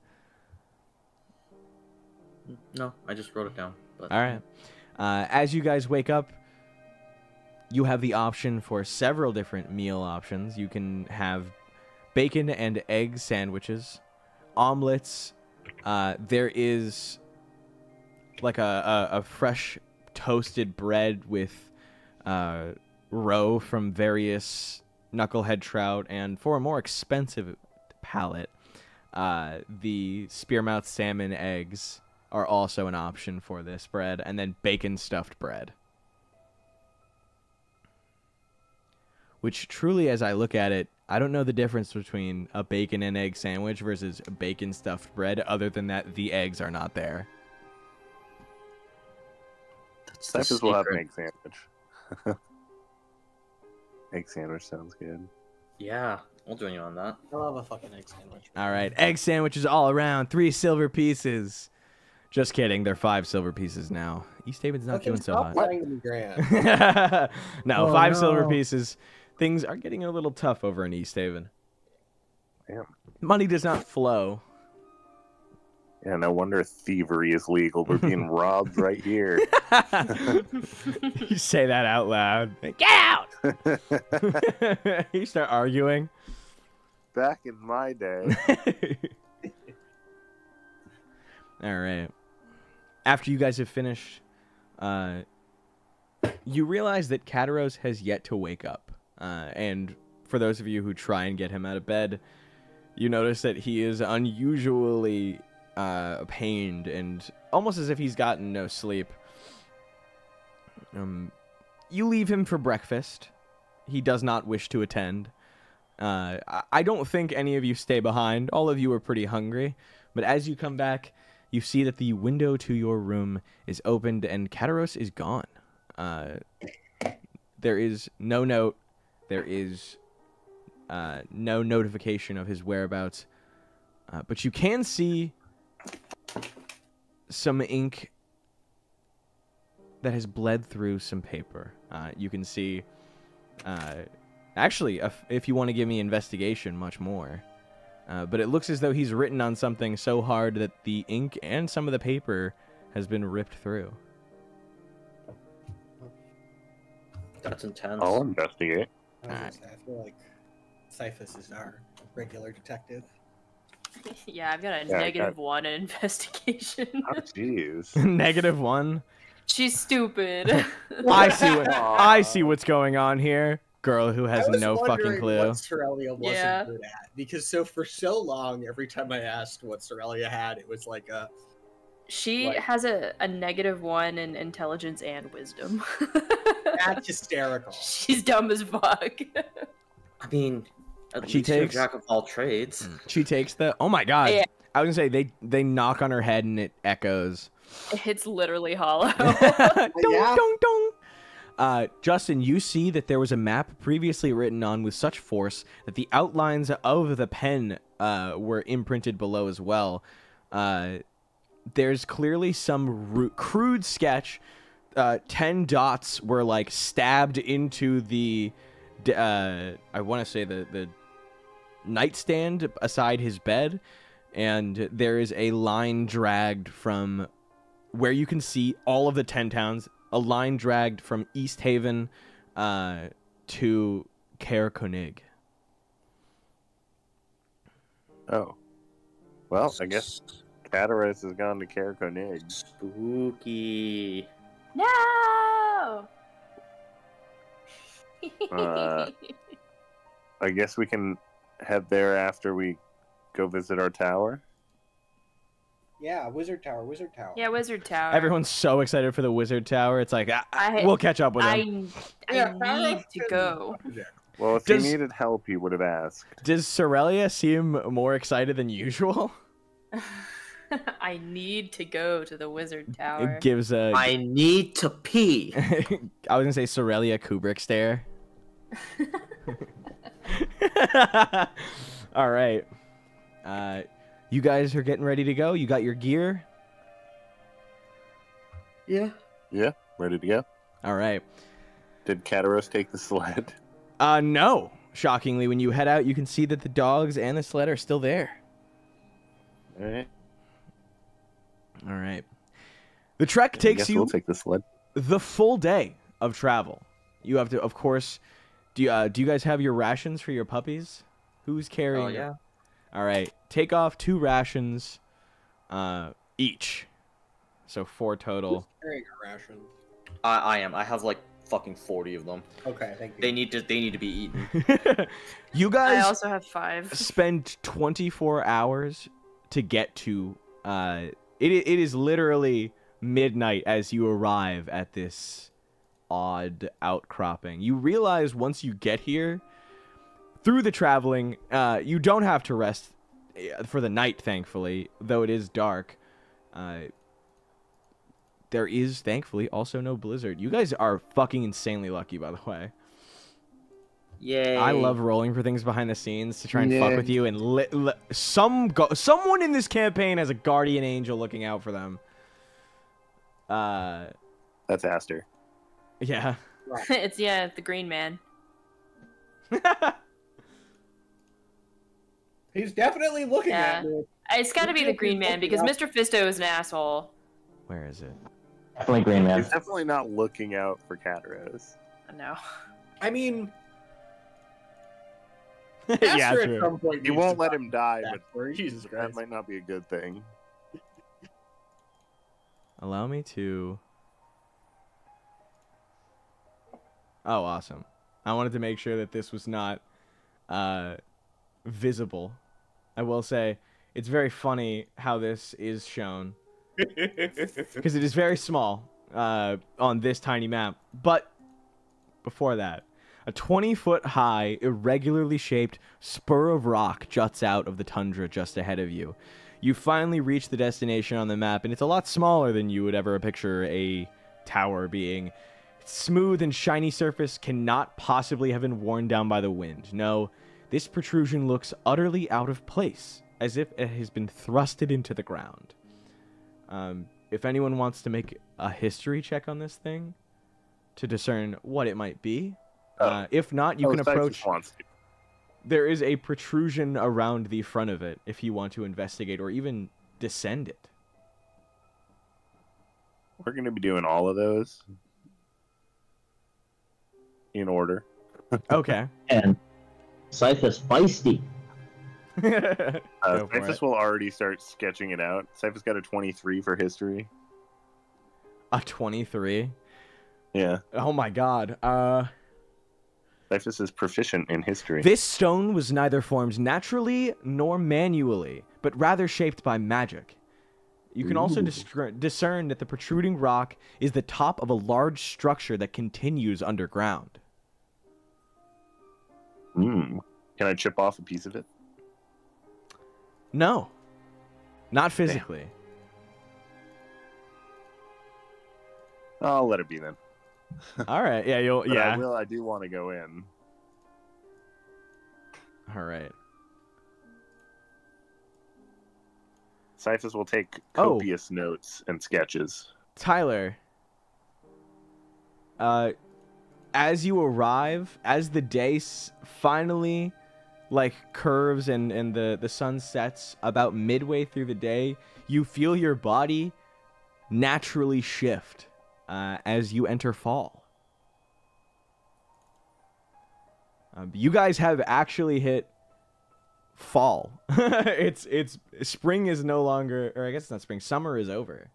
No, I just wrote it down. But... All right. As you guys wake up, you have the option for several different meal options. You can have bacon and egg sandwiches, omelets. There is like a fresh toasted bread with roe from various knucklehead trout, and for a more expensive palate, the spearmouth salmon eggs are also an option for this bread, and then bacon stuffed bread. Which truly, as I look at it, I don't know the difference between a bacon and egg sandwich versus a bacon stuffed bread, other than that the eggs are not there. Cyphus will have an egg sandwich. Egg sandwich sounds good. Yeah, I'll join you on that. I love a fucking egg sandwich. All right, egg sandwiches all around, 3 silver pieces. Just kidding, they're 5 silver pieces now. East Haven's not doing so hot. No, 5 silver pieces. Things are getting a little tough over in East Haven. Damn. Money does not flow. Yeah, no wonder thievery is legal. We're being robbed right here. You say that out loud. Get out! You start arguing. Back in my day. All right. After you guys have finished, you realize that Kataros has yet to wake up. And for those of you who try and get him out of bed, you notice that he is unusually pained and almost as if he's gotten no sleep. You leave him for breakfast. He does not wish to attend. I don't think any of you stay behind. All of you are pretty hungry. But as you come back, you see that the window to your room is opened and Kataros is gone. There is no note. There is no notification of his whereabouts. But you can see some ink that has bled through some paper. You can see... actually, if you want to give me investigation, much more. But it looks as though he's written on something so hard that the ink and some of the paper has been ripped through. That's intense. I'll investigate. I feel like Cyphus is our regular detective. Yeah, I've got a -1 in investigation. Oh, jeez. -1? She's stupid. I see what's going on here. Girl who has no fucking clue. What Cerelia wasn't good at, because for so long, every time I asked what Cerelia had, it was like a. She has a -1 in intelligence and wisdom. That's hysterical. She's dumb as fuck. I mean, she takes jack of all trades. She takes the. Oh my god! Yeah. I was gonna say they knock on her head and it echoes. It's literally hollow. Dong, dong, dong. Justin, you see that there was a map previously written on with such force that the outlines of the pen were imprinted below as well. There's clearly some crude sketch. 10 dots were like stabbed into the I want to say the nightstand aside his bed, and there is a line dragged from where you can see all of the 10 towns, a line dragged from East Haven to Caer Konig. Oh. Well, I guess Kataros has gone to Caer Konig. Spooky. No! I guess we can head there after we go visit our tower. Yeah, Wizard Tower, Wizard Tower. Yeah, Wizard Tower. Everyone's so excited for the Wizard Tower. It's like, we'll catch up with him. I need to go. Well, if he needed help, he would have asked. Does Cerelia seem more excited than usual? I need to go to the Wizard Tower. It gives a... I need to pee. I was going to say Cerelia Kubrick stare. All right. You guys are getting ready to go? You got your gear? Yeah. Yeah, ready to go. All right. Did Kataros take the sled? No. Shockingly, when you head out, you can see that the dogs and the sled are still there. All right. All right. The trek takes you we'll take the sled. the full day of travel. You have to, of course. Do you guys have your rations for your puppies? Who's carrying? Oh yeah. All right, take off 2 rations, each. So 4 total. Who's carrying a ration? I am. I have like fucking 40 of them. Okay, thank you. They need to be eaten. You guys I also have 5. spend 24 hours to get to. It is literally midnight as you arrive at this odd outcropping. You realize once you get here, through the traveling, you don't have to rest for the night, thankfully, though it is dark. There is, thankfully, also no blizzard. You guys are fucking insanely lucky, by the way. Yay. I love rolling for things behind the scenes to try and fuck with you. And someone in this campaign has a guardian angel looking out for them. That's Aster. Yeah. It's the green man. He's definitely looking at me. It's got to be the green man because Mr. Fisto is an asshole. Where is it? Definitely green man. He's definitely not looking out for Kataros. No. I mean, Yeah, Aster at true. some point You needs won't to let him die, back but for Jesus that Christ. might not be a good thing. Allow me to... Oh, awesome. I wanted to make sure that this was not visible. I will say, it's very funny how this is shown. Because it is very small on this tiny map. But before that, a 20-foot high, irregularly shaped spur of rock juts out of the tundra just ahead of you. You finally reach the destination on the map, and it's a lot smaller than you would ever picture a tower being. Its smooth and shiny surface cannot possibly have been worn down by the wind. No, this protrusion looks utterly out of place, as if it has been thrusted into the ground. If anyone wants to make a history check on this thing to discern what it might be, if not, you can approach. There is a protrusion around the front of it if you want to investigate or even descend it. We're going to be doing all of those in order. Okay. And Cyphus feisty. Cyphus will already start sketching it out. Cyphus got a 23 for history. A 23? Yeah. Oh my god. Cyphus is proficient in history. This stone was neither formed naturally nor manually, but rather shaped by magic. You can also discern that the protruding rock is the top of a large structure that continues underground. Can I chip off a piece of it? No. Not physically. I'll let it be then. All right. Yeah, you'll. But Yeah. I do want to go in. All right. Cyphus will take copious notes and sketches. Tyler. As you arrive, as the day finally, like, curves and the sun sets about midway through the day, you feel your body naturally shift as you enter fall. You guys have actually hit fall. it's spring is no longer, or I guess it's not spring. Summer is over.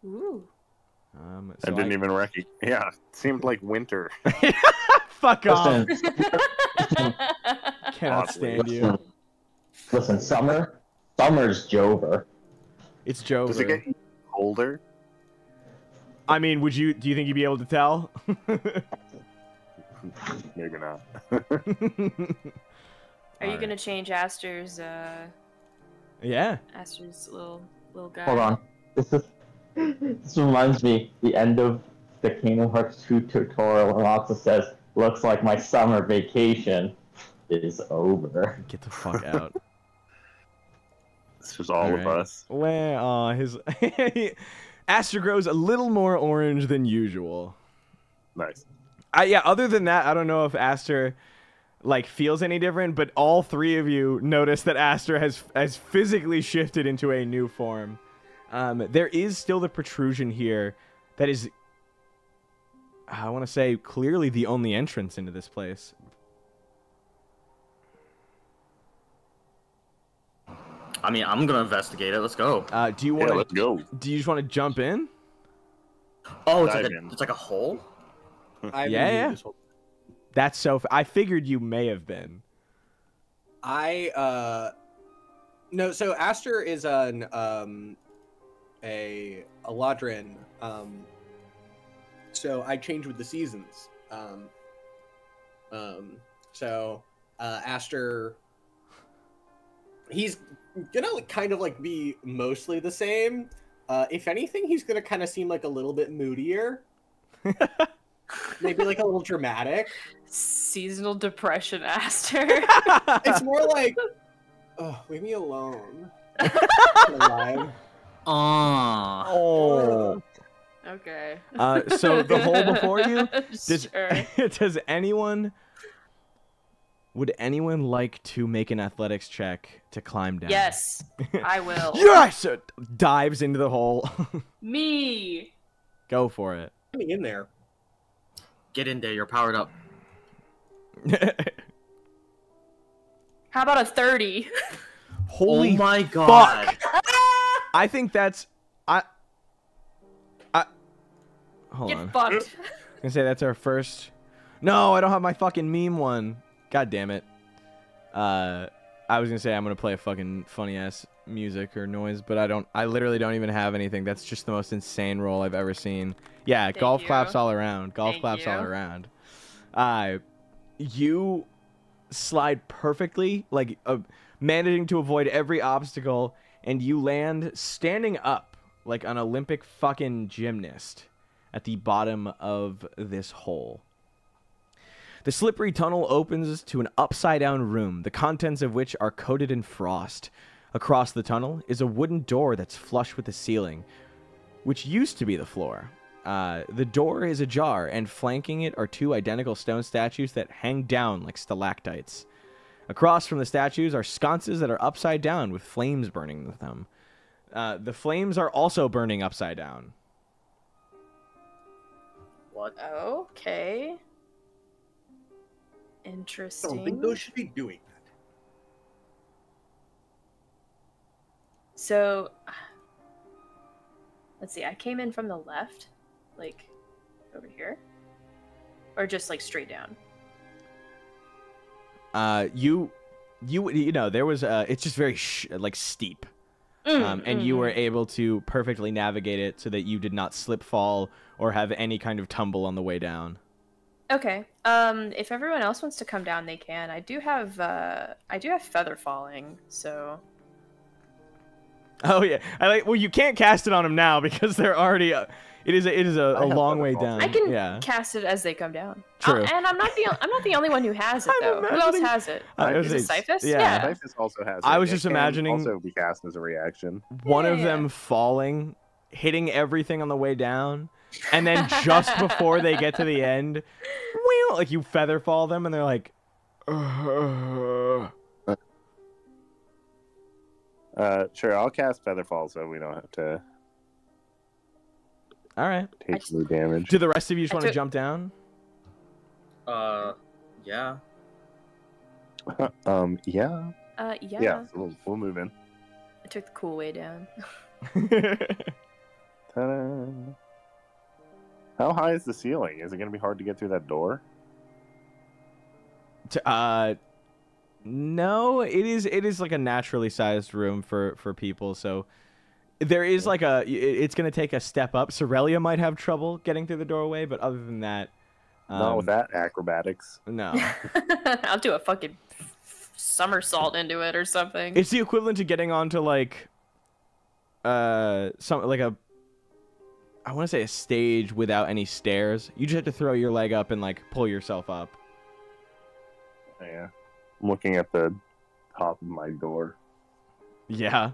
Ooh. I didn't even recognize. Yeah, it seemed like winter. Fuck off. Listen, Cannot stand you. listen, summer's Jover. It's Jover. Does it get colder? I mean, do you think you'd be able to tell? Maybe not. Are you gonna change Aster's Yeah. Aster's little guy? Hold on. This reminds me, the end of the Kingdom Hearts 2 tutorial, and also says, looks like my summer vacation is over. Get the fuck out. This was all of us. Well, his Aster grows a little more orange than usual. Nice. Yeah, other than that, I don't know if Aster like feels any different, but all 3 of you notice that Aster has physically shifted into a new form. There is still the protrusion here that is, I want to say, clearly the only entrance into this place. I mean, I'm gonna investigate it. Let's go. Do you want to? Let's go. Do you just want to jump in? Oh, it's like a hole. Yeah. That's so. I figured you may have been. No. So Aster is an a eladrin. So I change with the seasons. So Aster, he's gonna kind of like be mostly the same. If anything, he's gonna kind of seem like a little bit moodier. Maybe like a little dramatic. Seasonal depression, Aster. It's more like, oh, leave me alone. Alive. Oh. Okay. So the hole before you. Sure. Would anyone like to make an athletics check to climb down? Yes, I will. Yes! Dives into the hole. Me. Go for it. Get me in there. Get in there. You're powered up. How about a 30? Holy oh my god. fuck! I think that's hold Get on. fucked. I was gonna say that's our first. No, I don't have my fucking meme one. God damn it. I was gonna say I'm gonna play a fucking funny ass music or noise, but I literally don't even have anything. That's just the most insane roll I've ever seen. Yeah, golf claps all around. Golf claps all around. You slide perfectly, like managing to avoid every obstacle, and you land standing up like an Olympic fucking gymnast at the bottom of this hole. The slippery tunnel opens to an upside-down room, the contents of which are coated in frost. Across the tunnel is a wooden door that's flush with the ceiling, which used to be the floor. The door is ajar, and flanking it are two identical stone statues that hang down like stalactites. Across from the statues are sconces that are upside down with flames burning with them. The flames are also burning upside down. What? Okay. Interesting. I don't think those should be doing that. So, let's see. I came in from the left, like over here, or just like straight down. You know, there was it's just very like steep. And you were able to perfectly navigate it so that you did not slip, fall, or have any kind of tumble on the way down. Okay. If everyone else wants to come down, they can. I do have feather falling, so. Oh yeah, well, you can't cast it on them now because they're already. It is a long way down. I can cast it as they come down. True. And I'm not the only one who has it though. Who else has it? Is it Cyphus? Yeah. Cyphus also has it. I was just imagining also be cast as a reaction. One of them falling, hitting everything on the way down, and then just before they get to the end, like you feather fall them, and they're like. Sure, I'll cast Featherfall so we don't have to. All right. Take any damage. Do the rest of you just want to jump down? Yeah. Yeah. Yeah. Yeah, so we'll move in. I took the cool way down. Ta-da. How high is the ceiling? Is it going to be hard to get through that door? No, it is like a naturally sized room for people, so there is like it's going to take a step up. Cerelia might have trouble getting through the doorway, but other than that, not with that acrobatics. No. I'll do a fucking somersault into it or something. It's the equivalent to getting onto like I want to say a stage without any stairs. You just have to throw your leg up and like pull yourself up. Yeah. I'm looking at the top of my door. Yeah.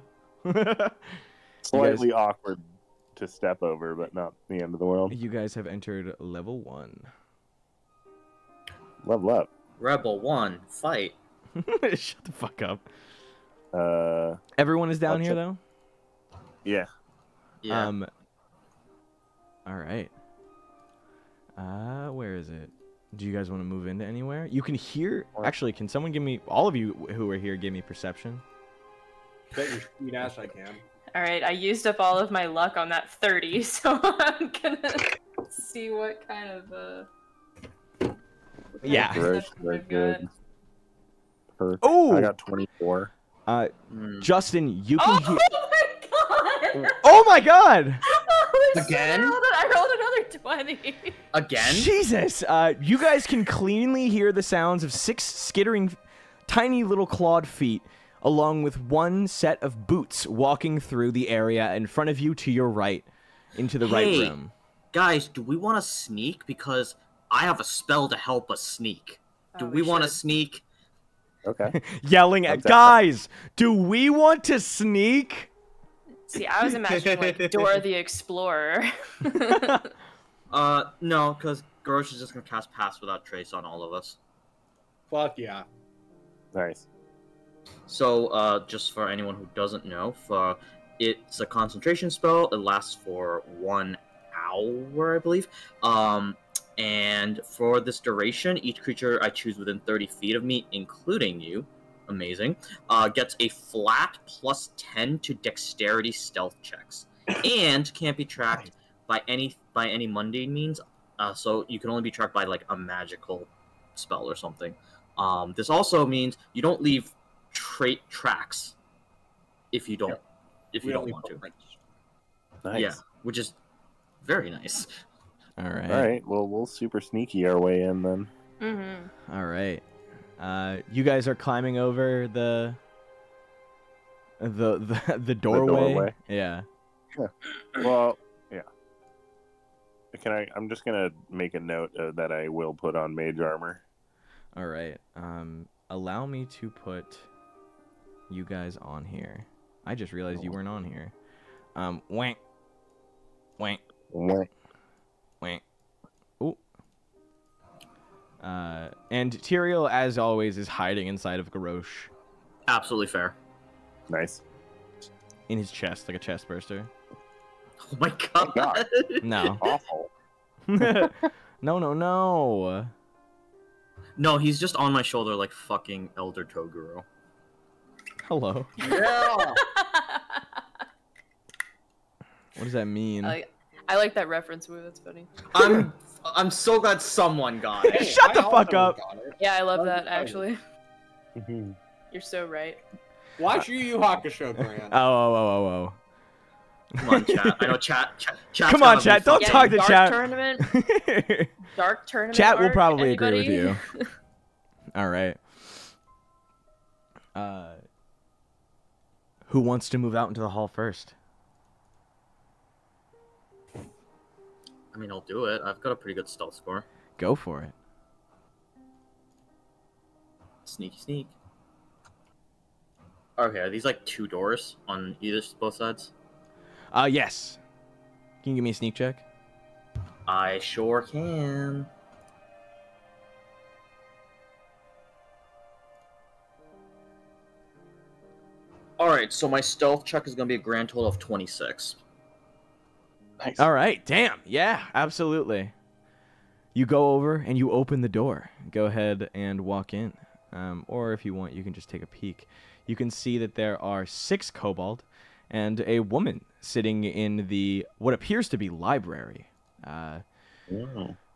Slightly awkward to step over, but not the end of the world. You guys have entered level 1. Level up. Rebel 1, fight. Shut the fuck up. Uh, Everyone is down here, though? Yeah. Yeah. All right. Where is it? Do you guys want to move into anywhere? You can hear. Actually, can someone give me? All of you who are here, give me perception. Bet your sweet ass I can. All right, I used up all of my luck on that 30, so I'm gonna see what kind of Yeah. Very good. Perfect. Oh! I got 24. Justin, you can hear. Oh my god! Oh my god! Again? I rolled another 20. Again? Jesus! You guys can cleanly hear the sounds of 6 skittering, tiny little clawed feet, along with one set of boots walking through the area in front of you to your right, into the right room. Guys, do we want to sneak? Because I have a spell to help us sneak. Do we want to sneak? Okay. Yelling at guys, do we want to sneak? See, I was imagining like Dora the Explorer. No, because Garrosh is just gonna cast Pass Without Trace on all of us. Fuck yeah. Nice. So, just for anyone who doesn't know, it's a concentration spell. It lasts for 1 hour, I believe. And for this duration, each creature I choose within 30 feet of me, including you, amazing, gets a flat +10 to dexterity stealth checks, and can't be tracked by any mundane means. So you can only be tracked by like a magical spell or something. This also means you don't leave trait tracks if you don't want to. Nice. Yeah, which is very nice. All right. All right. Well, we'll super sneaky our way in then. Mm-hmm. All right. You guys are climbing over the doorway. The doorway. Yeah. Well, yeah. I'm just gonna make a note that I will put on mage armor. All right. Allow me to put you guys on here. I just realized you weren't on here. Wank. Wank. Wank. Wank. Ooh. And Tyrael, as always, is hiding inside of Garrosh. Absolutely fair. Nice. In his chest, like a chest burster. Oh my god. God. No. Awful. No. No, he's just on my shoulder like fucking Elder Toguro. Hello. Yeah. What does that mean? I like that reference move. That's funny. I'm so glad someone got it. Hey, Shut the I fuck also up. got it. Yeah, I love Love that the actually. You're so right. Watch Yu Yu Hakusho, Grant. Oh. Come on, chat. I know chat's Come on, gotta be chat. Don't fucking- talk to Dark chat. Tournament. Dark tournament. Chat will art? probably agree with Anybody? you. All right. Who wants to move out into the hall first? I mean, I'll do it. I've got a pretty good stealth score. Go for it. Sneaky sneak. Okay, are these like 2 doors on both sides? Yes. Can you give me a sneak check? I sure can. Alright, so my stealth check is going to be a grand total of 26. Nice. All right. Damn. Yeah, absolutely. You go over and you open the door. Go ahead and walk in. Or if you want, you can just take a peek. You can see that there are 6 kobold and a woman sitting in what appears to be library.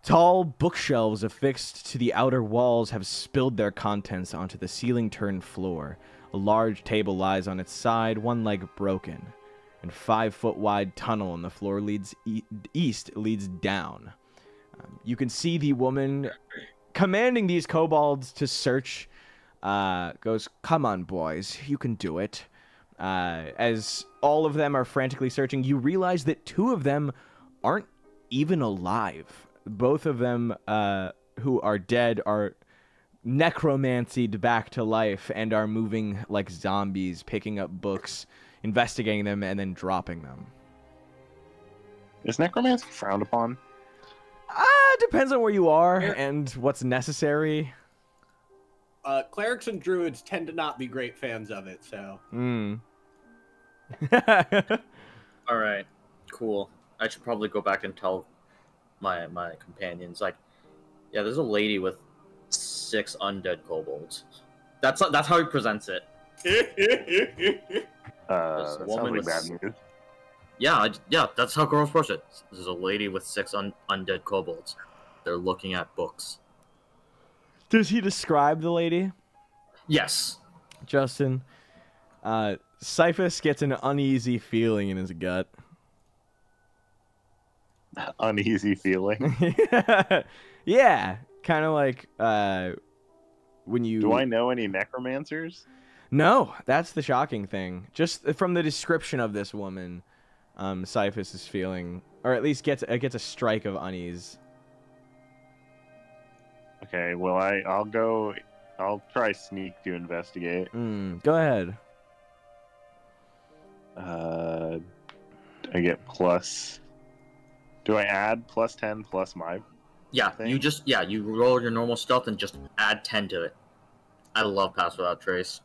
Tall bookshelves affixed to the outer walls have spilled their contents onto the ceiling-turned floor. A large table lies on its side, one leg broken. And 5-foot-wide tunnel on the floor leads east leads down. You can see the woman commanding these kobolds to search. Goes, "Come on, boys, you can do it." As all of them are frantically searching, you realize that 2 of them aren't even alive. Both of them, who are dead, are necromancied back to life and are moving like zombies, picking up books, investigating them, and then dropping them. Is necromancy frowned upon? Depends on where you are and what's necessary. Clerics and druids tend to not be great fans of it, so. Alright. cool. I should probably go back and tell my companions, like, yeah, there's a lady with 6 undead kobolds. That's how he presents it. That sounds like bad news. Yeah, that's how Garrosh puts it. There's a lady with 6 undead kobolds. They're looking at books. Does he describe the lady? Yes. Justin, Cyphus gets an uneasy feeling in his gut. Uneasy feeling? Yeah, kind of like when you... Do I know any necromancers? No, that's the shocking thing. Just from the description of this woman, Cyphus is feeling, or at least gets a strike of unease. Okay, well, I'll try sneak to investigate. Go ahead. I get plus... Do I add plus 10 plus my... Yeah, thing? you roll your normal stealth and just add 10 to it. I love Pass Without Trace.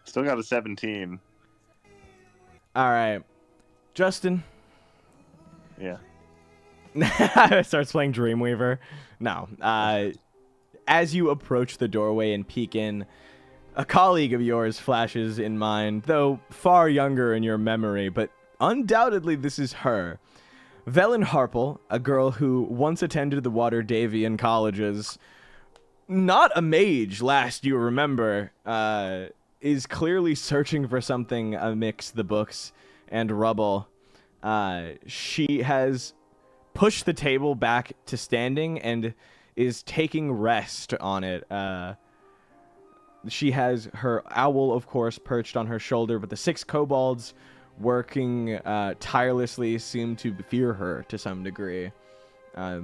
Still got a 17. Alright. Justin. Yeah. Starts playing Dreamweaver. No. As you approach the doorway and peek in, a colleague of yours flashes in mind, though far younger in your memory, but undoubtedly this is her. Velen Harple, a girl who once attended the Waterdavian colleges, not a mage, last you remember, is clearly searching for something amidst the books and rubble. She has pushed the table back to standing and is taking rest on it. She has her owl, of course, perched on her shoulder, but the 6 kobolds working tirelessly seem to fear her to some degree. A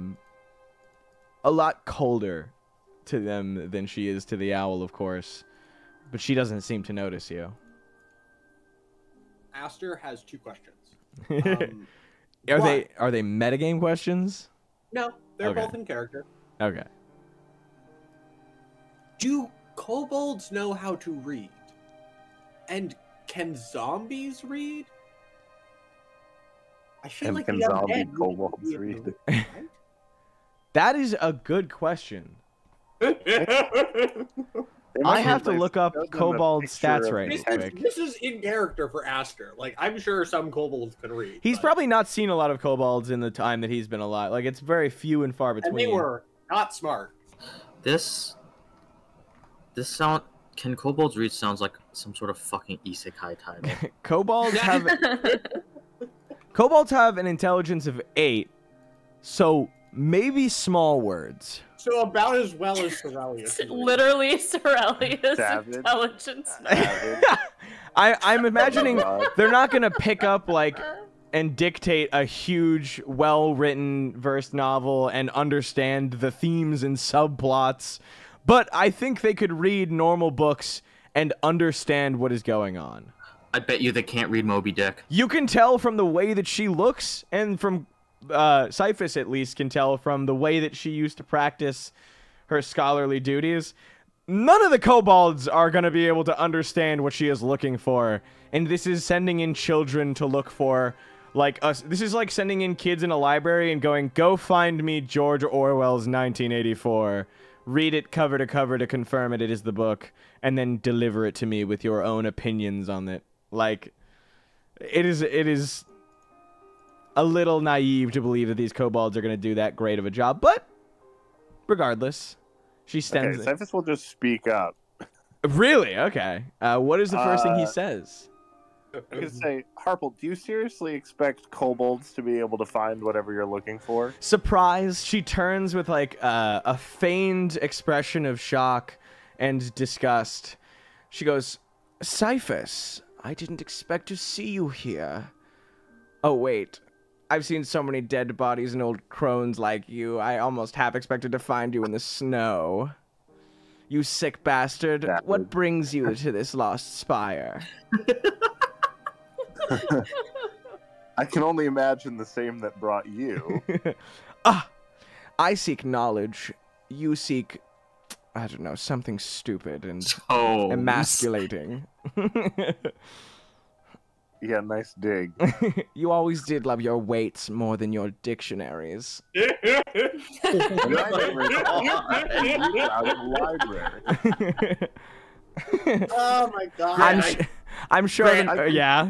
lot colder to them than she is to the owl, of course, but she doesn't seem to notice you. Aster has 2 questions. Are they metagame questions? No, they're Okay. both in character. Okay. Do kobolds know how to read? And can zombies read? I feel like can the zombie undead would kobolds be able read? to read, That is a good question. right? I have to look up kobold stats right quick. This is in character for Aster. Like, I'm sure some kobolds can read. He's but... probably not seen a lot of kobolds in the time that he's been alive. Like, it's very few and far between. And they were not smart. This sound... Can kobolds read sounds like some sort of fucking isekai title. Kobolds have an intelligence of 8, so maybe small words. So about as well as Cerelia. Literally Cerelia's Savage. intelligence. I'm imagining they're not gonna pick up like and dictate a huge, well-written verse novel and understand the themes and subplots, but I think they could read normal books and understand what is going on. I bet you they can't read Moby Dick. You can tell from the way that she looks, and from Cyphus at least can tell from the way that she used to practice her scholarly duties. None of the kobolds are going to be able to understand what she is looking for, and this is sending in children to look for, like, us. This is like sending in kids in a library and going, go find me George Orwell's 1984. Read it cover to cover to confirm it is the book, and then deliver it to me with your own opinions on it. Like, it is a little naive to believe that these kobolds are going to do that great of a job, but regardless, she stands. Okay, Cyphus will just speak up. Really? Okay. What is the first thing he says? I could say, Harple, do you seriously expect kobolds to be able to find whatever you're looking for? Surprise! She turns with like a feigned expression of shock and disgust. She goes, Cyphus, I didn't expect to see you here. Oh wait, I've seen so many dead bodies and old crones like you, I almost half expected to find you in the snow. You sick bastard, what brings you to this lost spire? I can only imagine the same that brought you. I seek knowledge. You seek, I don't know, something stupid and Oh, emasculating. Yeah, nice dig. You always did love your weights more than your dictionaries. I never out of the library. Oh my god. I'm sure. Grant, Yeah.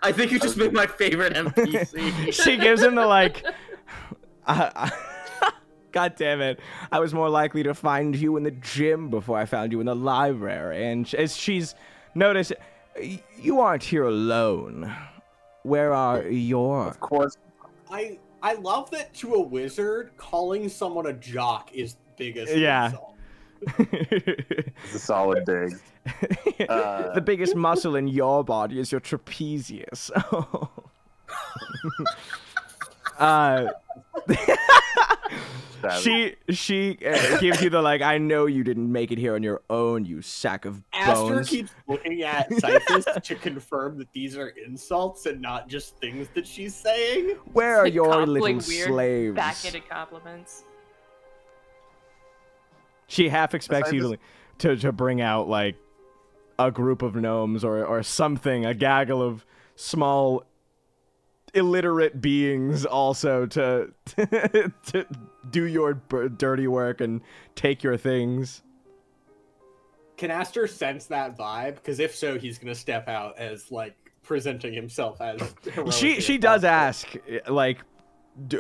I think you just made my favorite NPC. She gives him the like. God damn it! I was more likely to find you in the gym before I found you in the library. And as she's noticed, you aren't here alone. Where are your? Of course. I love that to a wizard, calling someone a jock is the biggest insult. It's a solid dig. The biggest muscle in your body is your trapezius. She gives you the like, I know you didn't make it here on your own, you sack of bones. Aster keeps looking at Cyphus to confirm that these are insults and not just things that she's saying. Where are your little weird slaves? Backhanded compliments. She half expects you to bring out like a group of gnomes or something, a gaggle of small illiterate beings also to do your dirty work and take your things. Can Aster sense that vibe? Because if so, he's gonna step out as like presenting himself as heroic. She does ask like,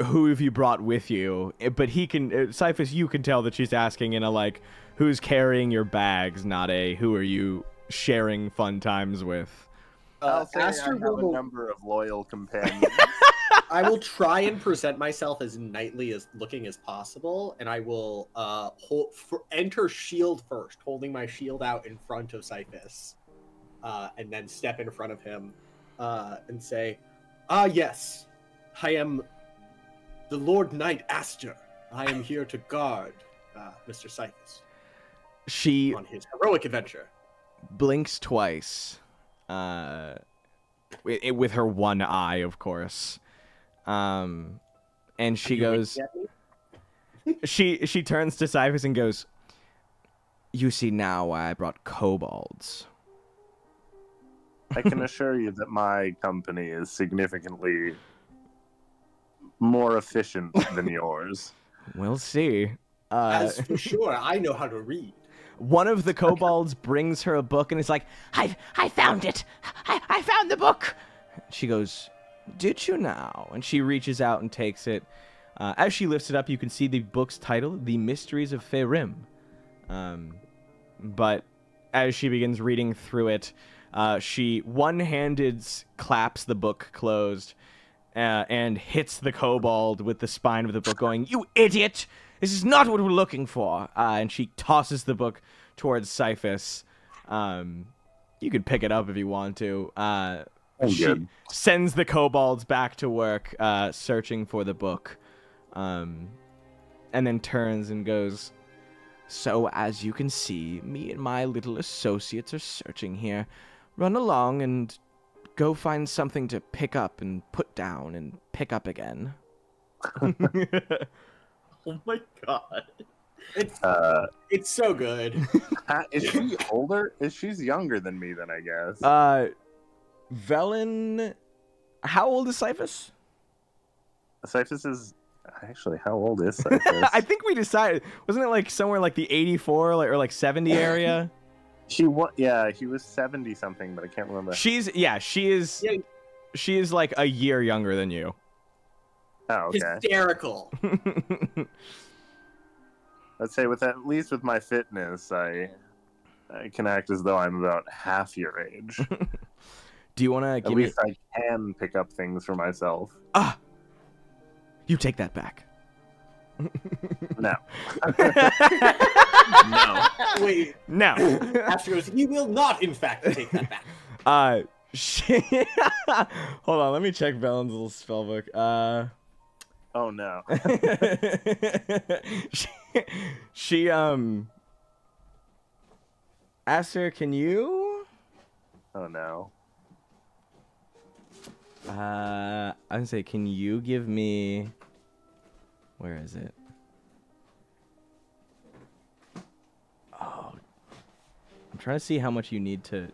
who have you brought with you? But he can, Cyphus, you can tell that she's asking in a like, who's carrying your bags, not a who are you sharing fun times with. I'll say Aster I have will... a number of loyal companions. I will try and present myself as knightly as looking as possible, and I will enter shield first, holding my shield out in front of Cyphus, and then step in front of him and say, yes, I am the Lord Knight Aster. I am here to guard Mr. Cyphus on his heroic adventure. Blinks twice. With her one eye, of course. And she goes... she turns to Cyphus and goes, you see now why I brought kobolds. I can assure you that my company is significantly more efficient than yours. We'll see. As for sure, I know how to read. One of the kobolds brings her a book and is like, I found it. I found the book. She goes, did you now? And she reaches out and takes it. As she lifts it up, you can see the book's title, The Mysteries of Faerûn. But as she begins reading through it, she one-handed claps the book closed and hits the kobold with the spine of the book, going, you idiot! This is not what we're looking for. And she tosses the book towards Cyphus. You can pick it up if you want to. She sends the kobolds back to work, searching for the book. And then turns and goes, so as you can see, me and my little associates are searching here. Run along and go find something to pick up and put down and pick up again. Oh my god. It's so good. Is she older? She's younger than me, then, I guess. Velen... How old is Cyphus? Cyphus is... Actually, how old is Cyphus? I think we decided... Wasn't it like somewhere like the 84 or like 70 area? He was 70-something, but I can't remember. She is like a year younger than you. Oh, okay. Hysterical. Let's say at least with my fitness, I can act as though I'm about half your age. Do you want to give me... At least I can pick up things for myself. You take that back. No. No. Wait. No. Aster goes, he will not, in fact, take that back. Hold on, let me check Velen's little spellbook. Oh no. she Aster, can you? Oh no. I would say, can you give me? Where is it? Oh, I'm trying to see how much you need to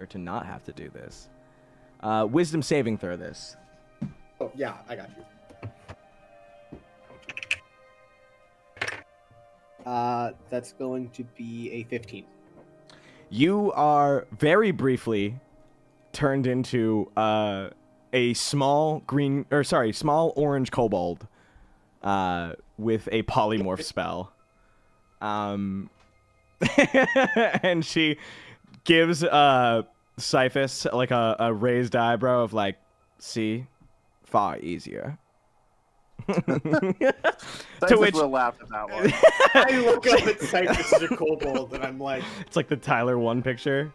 or to not have to do this. Wisdom saving throw this. Oh, yeah, I got you. That's going to be a 15. You are very briefly turned into a small orange kobold with a polymorph spell. And she gives Cyphus like a raised eyebrow of like, see, far easier. To which we'll laugh at that one. I look up at Cyphus as a kobold and I'm like, it's like the Tyler 1 picture.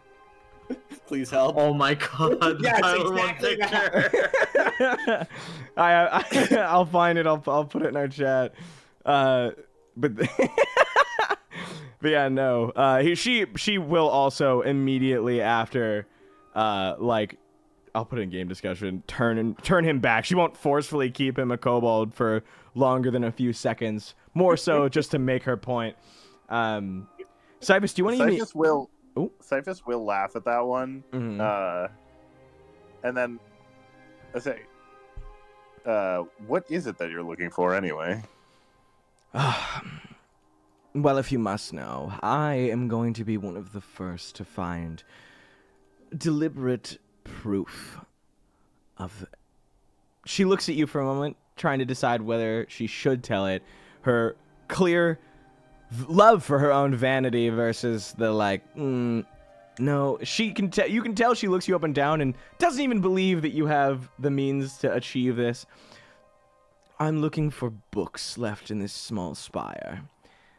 Please help. Oh my god. Yes, Tyler exactly 1 picture. I'll find it. I'll put it in our chat. But but yeah, no. She will also immediately after, like, I'll put it in game discussion. Turn him back. She won't forcefully keep him a kobold for longer than a few seconds. More so just to make her point. Cyphus, do you want to? Cyphus will laugh at that one. Mm-hmm. And then I say, what is it that you're looking for anyway? Well, if you must know, I am going to be one of the first to find deliberate proof of... She looks at you for a moment, trying to decide whether she should tell it. Her clear love for her own vanity versus the, like, no. She can you can tell she looks you up and down and doesn't even believe that you have the means to achieve this. I'm looking for books left in this small spire.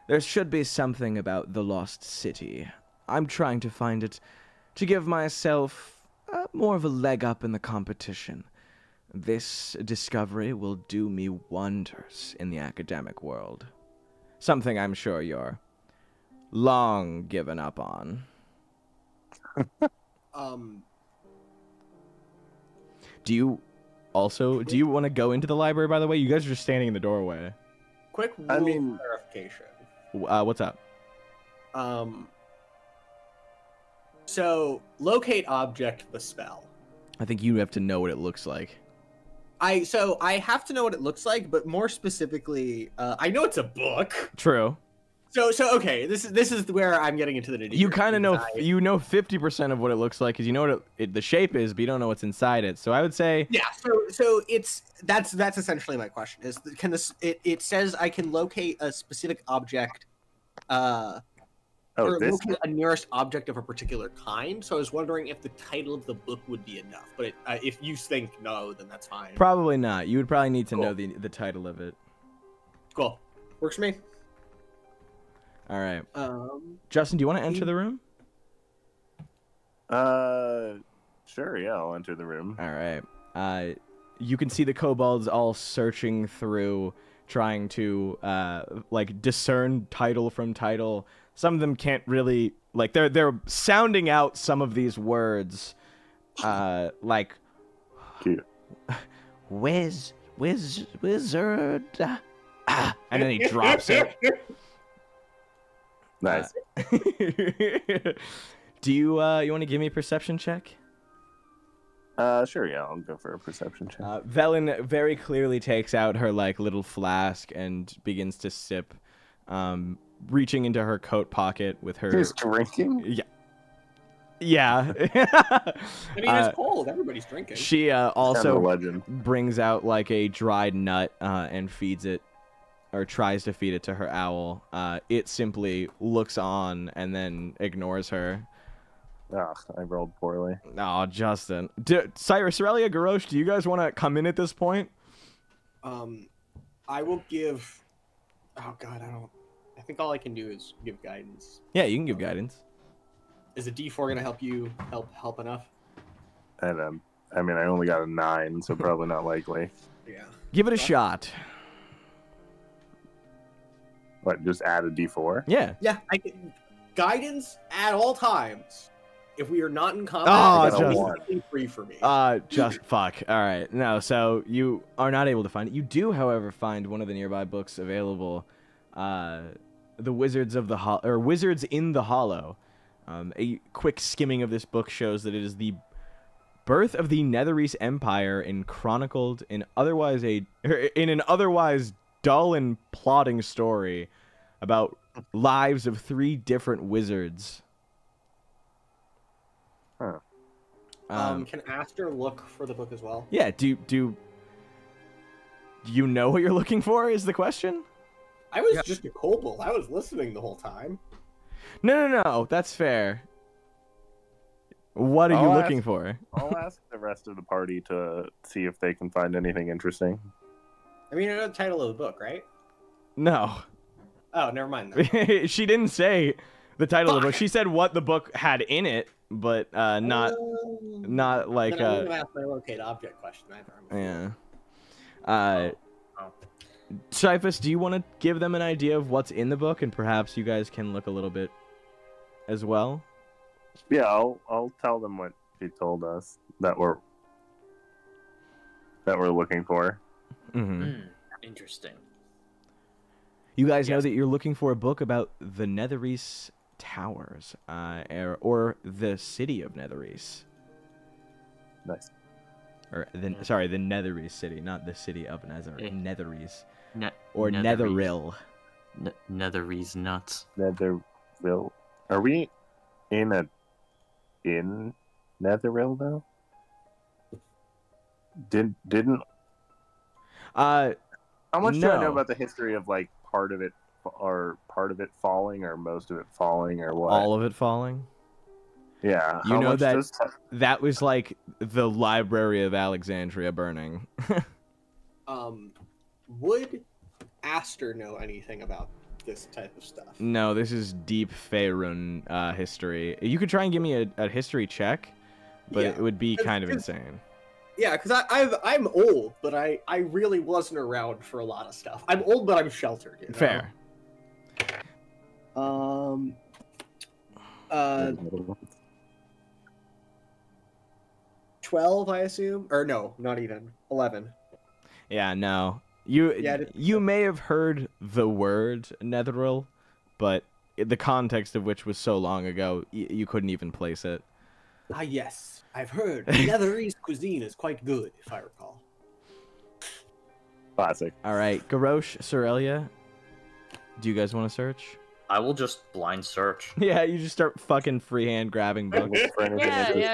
There should be something about the lost city. I'm trying to find it to give myself more of a leg up in the competition. This discovery will do me wonders in the academic world. Something I'm sure you're long given up on. Do you want to go into the library, by the way? You guys are just standing in the doorway. Quick rule clarification. What's up? So, locate object the spell. I think you have to know what it looks like. I have to know what it looks like, but more specifically, I know it's a book. True. So okay, this is where I'm getting into the nitty-gritty. You kind of know, you know 50% of what it looks like because you know what the shape is, but you don't know what's inside it. So I would say, yeah. So that's essentially my question. Is can this? It says I can locate a specific object, or locate a nearest object of a particular kind. So I was wondering if the title of the book would be enough. But if you think no, then that's fine. Probably not. You would probably need to know the title of it. Cool. Works for me. All right. Justin, do you want to enter the room? Sure, yeah, I'll enter the room. All right. You can see the kobolds all searching through, trying to like discern title from title. Some of them can't really, like, they're sounding out some of these words, like wizard, and then he drops it. Nice. Do you want to give me a perception check? Sure, yeah, I'll go for a perception check. Velen very clearly takes out her like little flask and begins to sip, reaching into her coat pocket with her. She's drinking? Yeah. I mean, it's cold. Everybody's drinking. She also brings out like a dried nut and feeds it, or tries to feed it to her owl. It simply looks on and then ignores her. Ugh, I rolled poorly. Oh, Justin. Cerelia, Garrosh, do you guys want to come in at this point? I will give... Oh, God, I think all I can do is give guidance. Yeah, you can give guidance. Is a D4 going to help you help enough? And I mean, I only got a 9, so probably not likely. Yeah. Give it a shot. What, just add a D4? Yeah. Yeah, I can... Guidance at all times. If we are not in combat, it's free for me. Just fuck. All right. No, so you are not able to find it. You do, however, find one of the nearby books available. The Wizards of the Wizards in the Hollow. A quick skimming of this book shows that it is the birth of the Netherese Empire chronicled in an otherwise dull and plodding story about lives of 3 different wizards. Huh. Can Aster look for the book as well? Yeah, do you know what you're looking for is the question? I was just a kobold. I was listening the whole time. No, that's fair. What are you looking for? I'll ask the rest of the party to see if they can find anything interesting. I mean, I know the title of the book, right? No. Oh, never mind then. She didn't say the title of the book. She said what the book had in it, but not like then I wouldn't have asked my locate object question either. Yeah. Cyphus, do you want to give them an idea of what's in the book, and perhaps you guys can look a little bit as well? Yeah, I'll tell them what she told us that we're looking for. Interesting. You guys know that you're looking for a book about the Netherese Towers, or the city of Netherese. Nice. Or the Netherese city, not the city of Netherese. Netherese. Or Netherese. Netheril. Netherese nuts. Netheril. Are we in Netheril though? Didn't how much do I know about the history of like part of it falling or most of it falling or what? All of it falling? Yeah. You know that was like the Library of Alexandria burning. Would Aster know anything about this type of stuff? No, this is deep Faerun history. You could try and give me a history check, but it would be kind of insane. Yeah, because I'm old, but I really wasn't around for a lot of stuff. I'm old, but I'm sheltered. You know? Fair. 12, I assume, or no, not even 11. Yeah, no. You may have heard the word Netheril, but the context of which was so long ago, you couldn't even place it. Ah, yes. I've heard Netherese cuisine is quite good, if I recall. Classic. All right, Garrosh, Cerelia, do you guys want to search? I will just blind search. Yeah, you just start fucking freehand grabbing books. Yeah,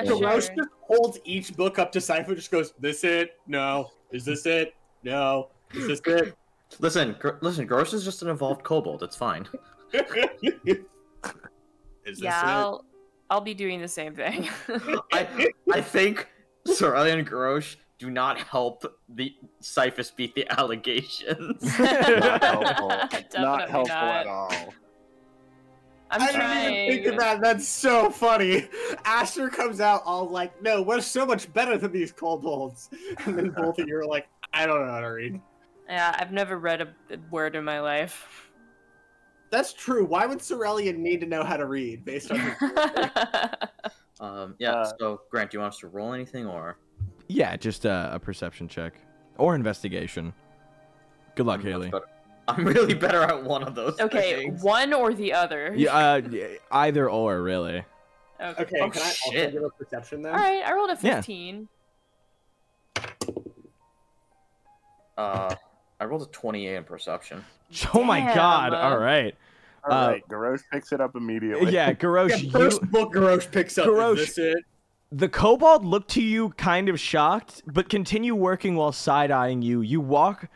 Garrosh sure. just holds each book up to Cyphus, just goes, "This it? No. Is this it? No. Is this it?" Listen, Garrosh is just an evolved kobold. It's fine. Is this Yeah, I'll be doing the same thing. I think Cerelia and Garrosh do not help the Cyphus beat the allegations. Not helpful. Definitely Not helpful not. at all. I'm I trying. didn't even think of that. That's so funny. Aster comes out all like, "No, we're so much better than these kobolds." And then both of you are like, "I don't know how to read." Yeah, I've never read a word in my life. That's true. Why would Cerelia need to know how to read based on her? So Grant, do you want us to roll anything or? Yeah, just a perception check or investigation. Good luck, Haley. I'm really better at one of those. Okay, things. one or the other. Yeah, either or, really. Okay, Oh, can I also shit. give a perception then? All right, I rolled a Yeah. 15. I rolled a 28 in perception. Oh my Damn. god! All right. All right, Garrosh picks it up immediately. Yeah, Garrosh, Yeah, first book Garrosh picks up. Garrosh. Is this it? the kobold look to you kind of shocked, but continue working while side-eyeing you. You walk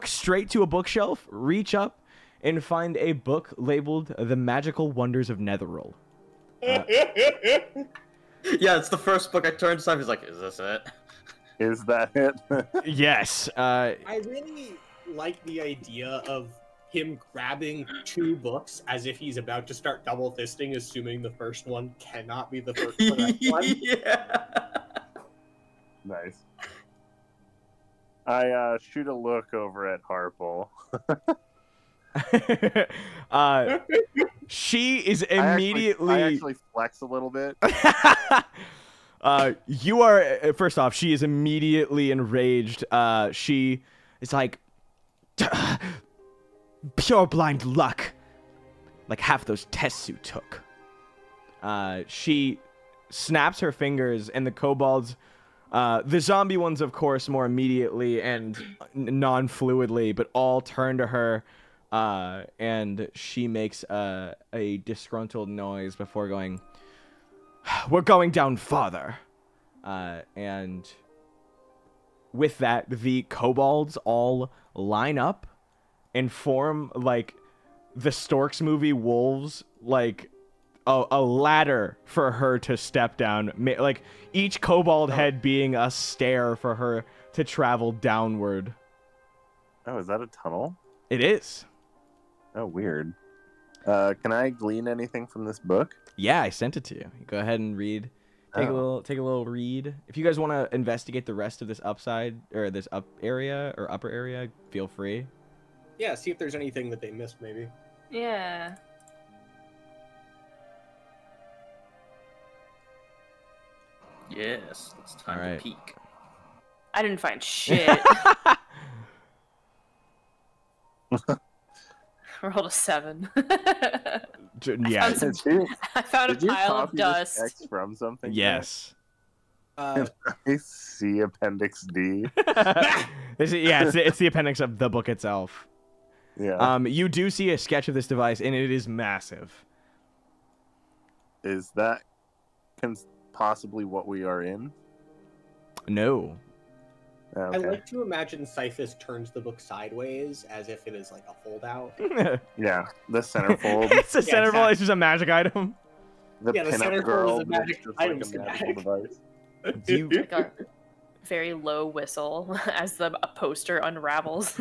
straight to a bookshelf, reach up, and find a book labeled "The Magical Wonders of Netheril." Yeah, it's the first book I turned to. He's like, "Is this it?" Is that it? Yes. I really like the idea of him grabbing two books as if he's about to start double fisting, assuming the first one cannot be the first one. Yeah. Nice. I shoot a look over at Harple. She is immediately. I actually flex a little bit. You are, first off, she is immediately enraged. She is like, pure blind luck. Like half those tests you took. She snaps her fingers, and the kobolds, the zombie ones, of course, more immediately and non-fluidly, but all turn to her, and she makes a disgruntled noise before going, "We're going down farther." And with that, the kobolds all line up and form, like, the Storks movie wolves, like, a ladder for her to step down, like each kobold head being a stair for her to travel downward. Oh, is that a tunnel? It is. Oh, weird. Can I glean anything from this book? Yeah, I sent it to you. Go ahead and read. Take a little read. If you guys want to investigate the rest of this upside or this upper area, feel free. Yeah, see if there's anything that they missed, maybe. Yeah. Yes, it's time to peek. I didn't find shit. Rolled a 7. Yeah. I found a pile of dust. X from something? Yes. I see Appendix D. It's the appendix of the book itself. Yeah. You do see a sketch of this device, and it is massive. Is that possibly what we are in? No. Okay. I like to imagine Cyphus turns the book sideways as if it is like a foldout. Yeah, the centerfold. It's a centerfold. Exactly. It's just a magic item. The centerfold is a magic item device. Like a very low whistle as the poster unravels.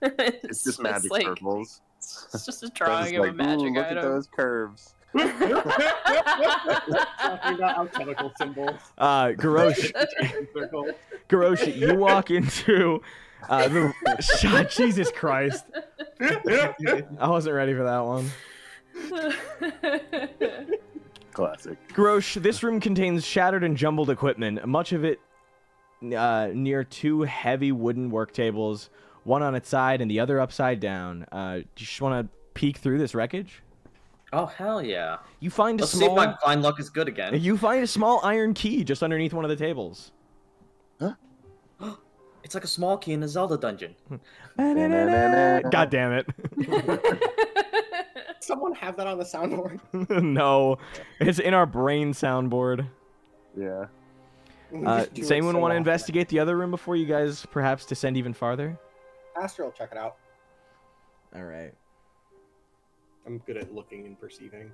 It's just magic circles. It's just a drawing of a magic look item. At those curves. Talking about alchemical symbols. Garrosh, you walk into the shot. Jesus Christ! I wasn't ready for that one. Classic. Garrosh, this room contains shattered and jumbled equipment. Much of it near 2 heavy wooden work tables, one on its side and the other upside down. Do you just want to peek through this wreckage? Oh, hell yeah. You find Let's see if my fine luck is good again. You find a small iron key just underneath one of the tables. Huh? It's like a small key in a Zelda dungeon. God damn it. Someone have that on the soundboard? No. It's in our brain soundboard. Yeah. Does anyone want to investigate the other room before you guys perhaps descend even farther? Aster will check it out. Alright. I'm good at looking and perceiving.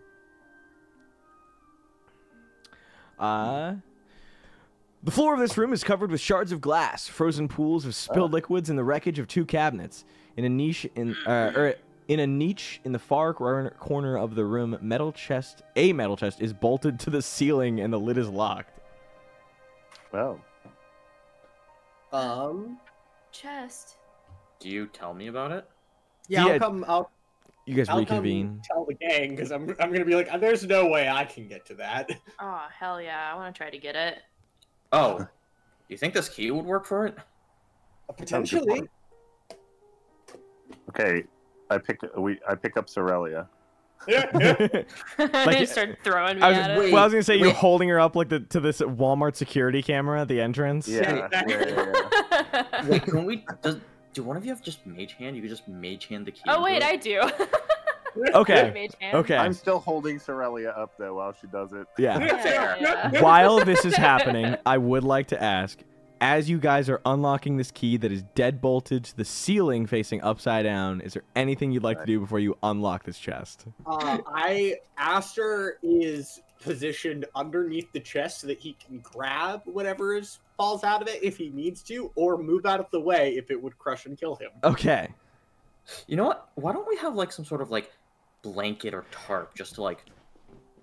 The floor of this room is covered with shards of glass, frozen pools of spilled liquids, and the wreckage of 2 cabinets. In a niche in the far corner of the room, a metal chest is bolted to the ceiling, and the lid is locked. Oh. Chest. Do you tell me about it? Yeah, I'll come. You guys reconvene. Tell the gang because I'm gonna be like, there's no way I can get to that. Oh hell yeah! I want to try to get it. Oh, do you think this key would work for it? Potentially. Okay, I pick up Cerelia. Like, start throwing me at it. Well, I was gonna say you're holding her up like to this Walmart security camera at the entrance. Yeah. Wait, can we? Do one of you have just mage hand? You could just mage hand the key. Oh wait, I do. Okay. Okay. I'm still holding Cerelia up though while she does it. Yeah. While this is happening, I would like to ask, as you guys are unlocking this key that is dead bolted to the ceiling facing upside down, is there anything you'd like to do before you unlock this chest? Aster is positioned underneath the chest so that he can grab whatever falls out of it if he needs to, or move out of the way if it would crush and kill him. Okay. You know what? Why don't we have like some sort of like blanket or tarp just to like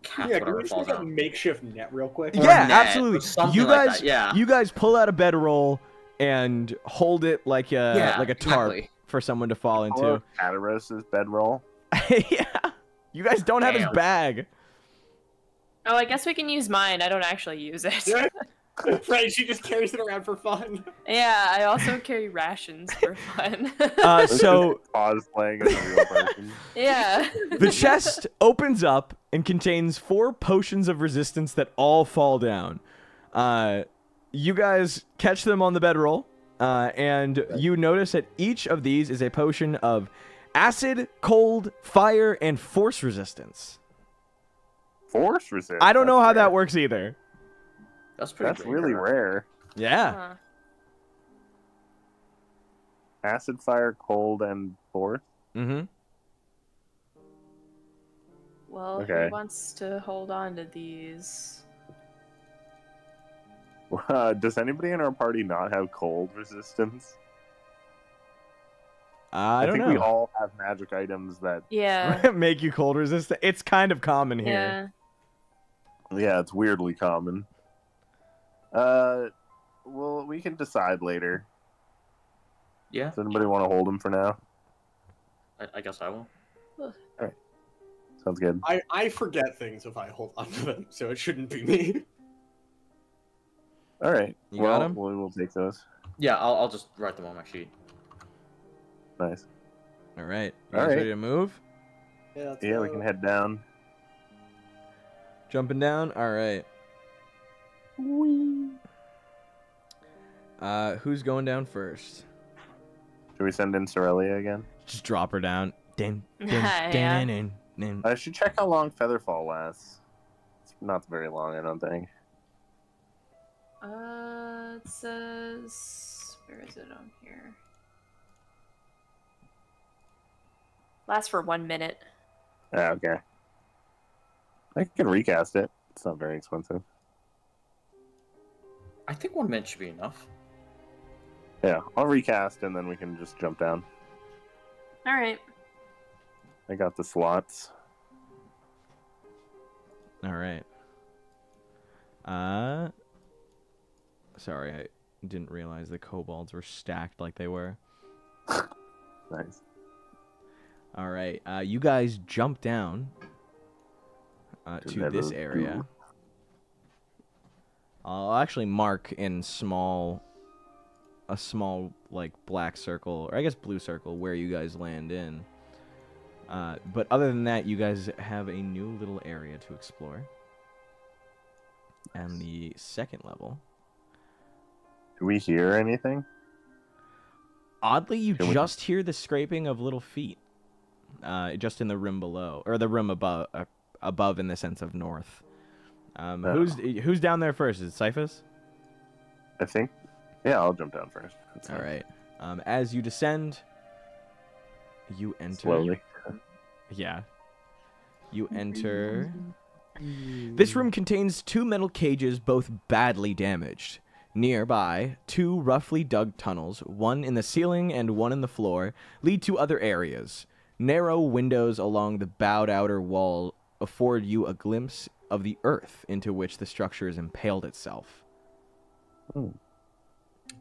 catch whatever falls out? A makeshift net real quick? Yeah, absolutely. You guys pull out a bedroll and hold it like a tarp for someone to fall into. Kataros' bedroll. Yeah. You guys don't have his bag. Oh, I guess we can use mine. I don't actually use it. Right, she just carries it around for fun. Yeah, I also carry rations for fun. So cosplaying as a real person. Yeah. The chest opens up and contains 4 potions of resistance that all fall down. You guys catch them on the bedroll, and you notice that each of these is a potion of acid, cold, fire, and force resistance. Force resistance? I don't know how that works either. That's pretty. That's really rare. Yeah. Acid, fire, cold, and force? Mm-hmm. Well, Okay. who wants to hold on to these? Does anybody in our party not have cold resistance? I don't think know. we all have magic items that make you cold resistant. It's kind of common here. Yeah, it's weirdly common. Well, we can decide later. Yeah. Does anybody want to hold him for now? I guess I will. Alright. Sounds good. I forget things if I hold on to them, so it shouldn't be me. Alright. You got him? We'll take those. Yeah, I'll just write them on my sheet. Nice. Alright. You guys ready to move? Yeah, we can head down. Jumping down? Alright. Who's going down first? Should we send in Cerelia again? Just drop her down. I should check how long Featherfall lasts. It's not very long, I don't think. It says... Where is it on here? Lasts for 1 minute. Ah, okay. I can recast it. It's not very expensive. I think 1 minute should be enough. Yeah, I'll recast and then we can just jump down. Alright. I got the slots. Alright. Sorry, I didn't realize the kobolds were stacked like they were. Nice. Alright, you guys jump down to this area. I'll actually mark in a small like black circle, or I guess blue circle, where you guys land in. But other than that, you guys have a new little area to explore. And the second level. Do we hear anything? Oddly, you just hear the scraping of little feet. Just in the room below, or the room above in the sense of north. Who's down there first? Is it Cyphus? I think. Yeah, I'll jump down first. All right. As you descend, you enter. Slowly. Yeah. You enter. This room contains 2 metal cages, both badly damaged. Nearby, 2 roughly dug tunnels, one in the ceiling and one in the floor, lead to other areas. Narrow windows along the bowed outer wall afford you a glimpse of the earth into which the structure has impaled itself.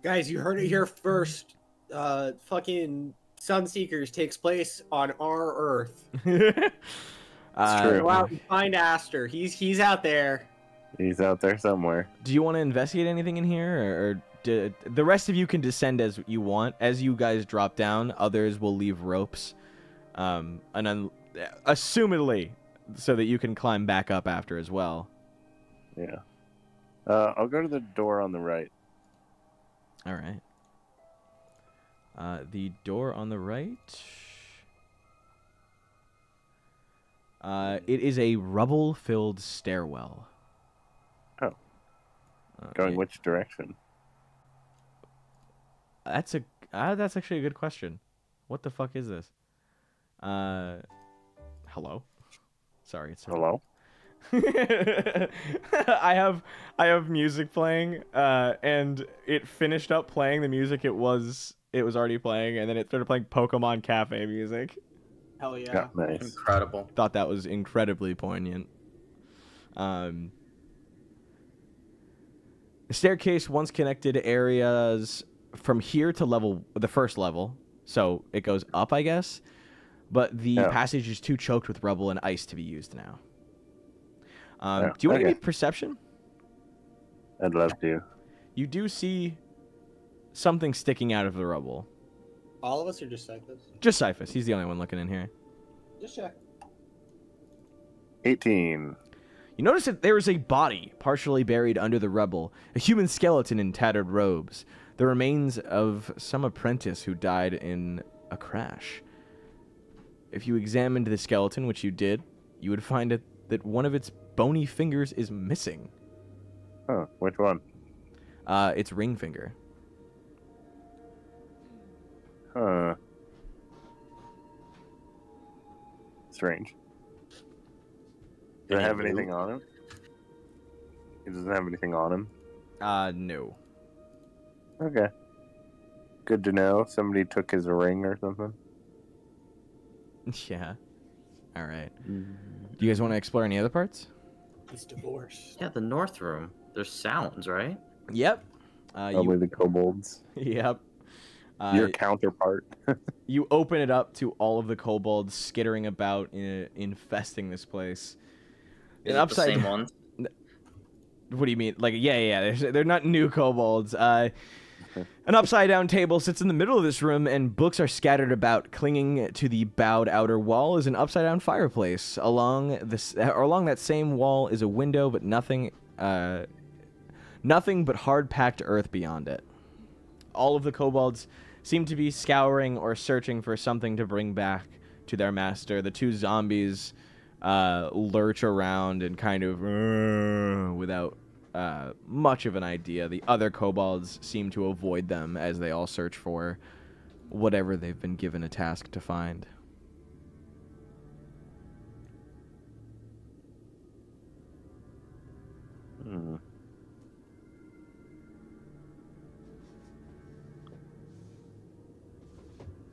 Guys, you heard it here first. Fucking Sunseekers takes place on our Earth. It's true. Go out and find Aster. He's out there. He's out there somewhere. Do you want to investigate anything in here, or the rest of you can descend as you want? As you guys drop down, others will leave ropes, and then assumedly, so that you can climb back up after as well. Yeah. I'll go to the door on the right. All right. The door on the right. It is a rubble-filled stairwell. Oh. Going which direction? That's actually a good question. What the fuck is this? Hello. Sorry, it's hello. I have music playing, and it finished up playing the music it was already playing, and then it started playing Pokemon Cafe music. Hell yeah. Yeah, nice. Incredible. Thought that was incredibly poignant. The staircase once connected areas from here to the first level, so it goes up, I guess. But the passage is too choked with rubble and ice to be used now. Do you want to give me perception? I'd love to. You do see something sticking out of the rubble. All of us, or just Cyphus? Just Cyphus. He's the only one looking in here. Just check. 18. You notice that there is a body partially buried under the rubble, a human skeleton in tattered robes, the remains of some apprentice who died in a crash. If you examined the skeleton, which you did, you would find that one of its bony fingers is missing. Oh, which one? Its ring finger. Huh. Strange. Does it have anything on him? It doesn't have anything on him? No. Okay. Good to know. Somebody took his ring or something. Yeah. All right. Do you guys want to explore any other parts? He's divorced. Yeah, the north room. There's sounds, right? Yep. Probably the kobolds. Yep. Your counterpart. You open it up to all of the kobolds skittering about, infesting this place. Is it the same ones? What do you mean? Like, yeah. They're not new kobolds. An upside-down table sits in the middle of this room, and books are scattered about. Clinging to the bowed outer wall is an upside-down fireplace. Along that same wall is a window, but nothing but hard-packed earth beyond it. All of the kobolds seem to be scouring or searching for something to bring back to their master. The two zombies lurch around and kind of without much of an idea. The other kobolds seem to avoid them as they all search for whatever they've been given a task to find.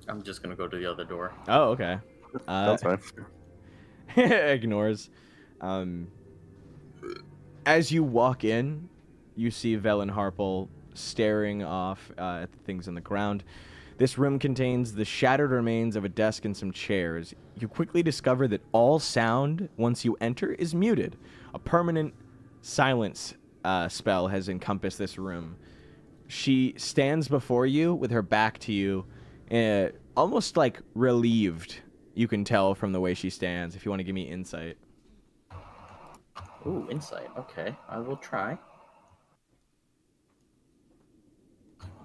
I'm just gonna go to the other door. Oh, okay. That's fine. Ignores. As you walk in, you see Velen Harple staring off at the things on the ground. This room contains the shattered remains of a desk and some chairs. You quickly discover that all sound, once you enter, is muted. A permanent silence spell has encompassed this room. She stands before you with her back to you, almost like relieved, you can tell from the way she stands, if you want to give me insight. Ooh, insight. Okay, I will try.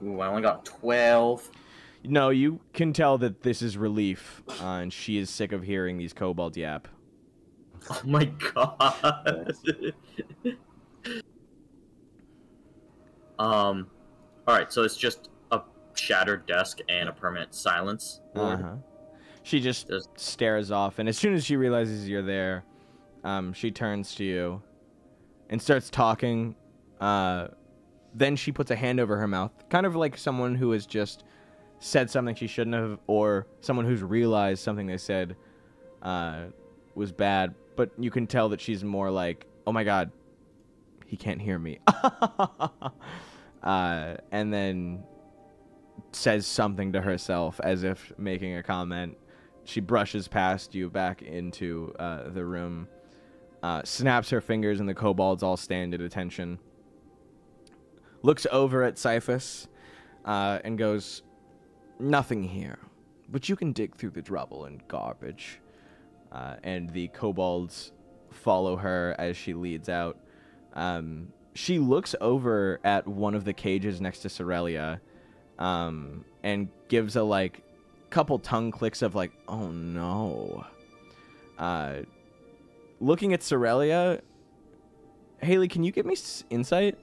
Ooh, I only got 12. No, you can tell that this is relief, and she is sick of hearing these kobolds yap. Oh my god. Alright, so it's just a shattered desk and a permanent silence. She just stares off, and as soon as she realizes you're there, she turns to you and starts talking. Then she puts a hand over her mouth, kind of like someone who has just said something she shouldn't have, or someone who's realized something they said was bad. But you can tell that she's more like, oh my god, he can't hear me. And then says something to herself as if making a comment. She brushes past you back into the room, snaps her fingers, and the kobolds all stand at attention. Looks over at Cyphus and goes, nothing here, but you can dig through the rubble and garbage. And the kobolds follow her as she leads out. She looks over at one of the cages next to Cerelia and gives a couple tongue clicks of oh no. Looking at Cerelia, Haley, can you give me insight?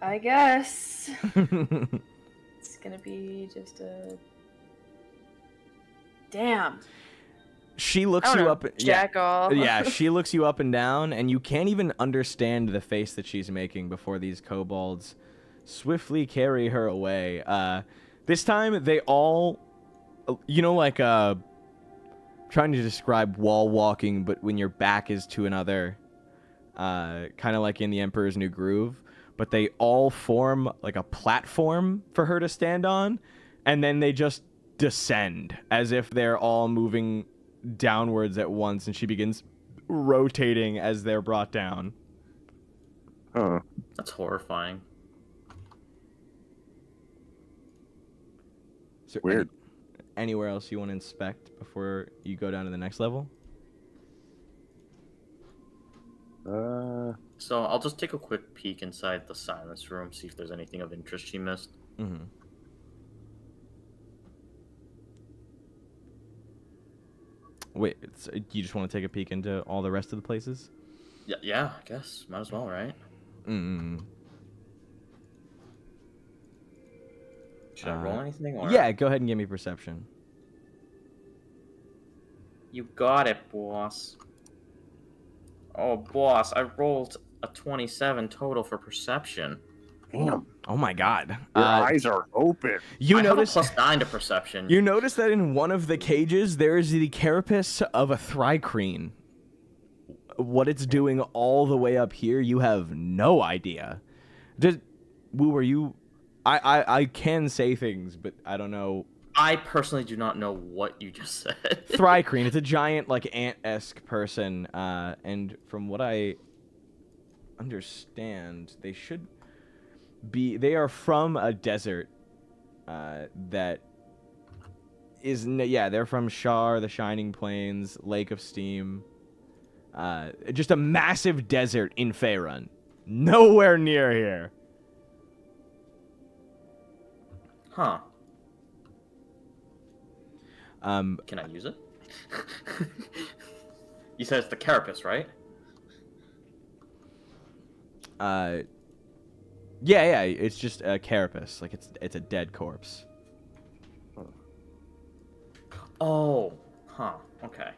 I guess. It's gonna be just a... Damn. She looks you up. Jack off. Yeah, she looks you up and down, and you can't even understand the face that she's making before these kobolds swiftly carry her away. This time, they all, trying to describe wall walking, but when your back is to another, kind of like in The Emperor's New Groove. But they all form a platform for her to stand on, and then they just descend as if they're all moving downwards at once, and she begins rotating as they're brought down. Oh. That's horrifying. Weird. Anywhere else you want to inspect before you go down to the next level? So I'll just take a quick peek inside the silence room, see if there's anything of interest she missed. Mm-hmm. Wait, you just want to take a peek into all the rest of the places? Yeah, I guess. Might as well, right? Mm-hmm. Should I roll anything? Or... Yeah, go ahead and give me perception. You got it, boss. Oh, boss, I rolled a 27 total for perception. Damn. Oh my god. Your eyes are open. You I notice have a +9 to perception. You notice that in one of the cages there is the carapace of a thrycreen. What it's doing all the way up here, you have no idea. Woo, are you... I can say things, but I don't know. I personally do not know what you just said. Thrycreen, it's a giant, like, ant-esque person, and from what I understand, they should be... They are from a desert that is... Yeah, they're from Shar, the Shining Plains, Lake of Steam. Just a massive desert in Faerun. Nowhere near here. Huh. Can I use it? You said it's the carapace, right? Yeah, it's just a carapace. Like, it's a dead corpse. Oh. Huh. Okay.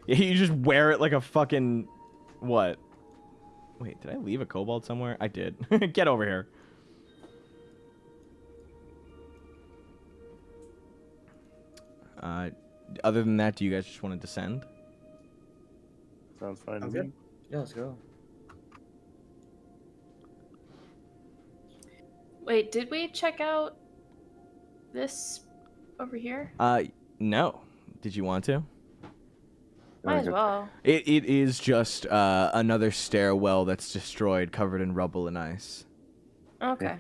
Yeah, you just wear it like a fucking... What? Wait, did I leave a kobold somewhere? I did. Get over here. Other than that, do you guys just want to descend? Sounds fine to me. me. Yeah, let's go. Wait, did we check out this over here? No. Did you want to? Might as well. It is just another stairwell that's destroyed, covered in rubble and ice. Okay.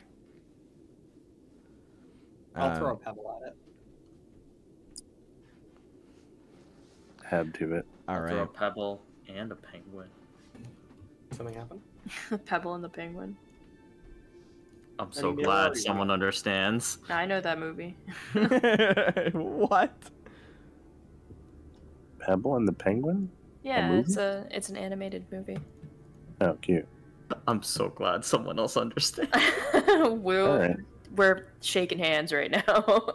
I'll throw a pebble at it. Add to it. All right. Throw a pebble and a penguin. Something happened? Pebble and the Penguin. I'm so glad someone understands. I know that movie. What? Pebble and the Penguin? Yeah, it's an animated movie. Oh, cute. I'm so glad someone else understands. We're shaking hands right now.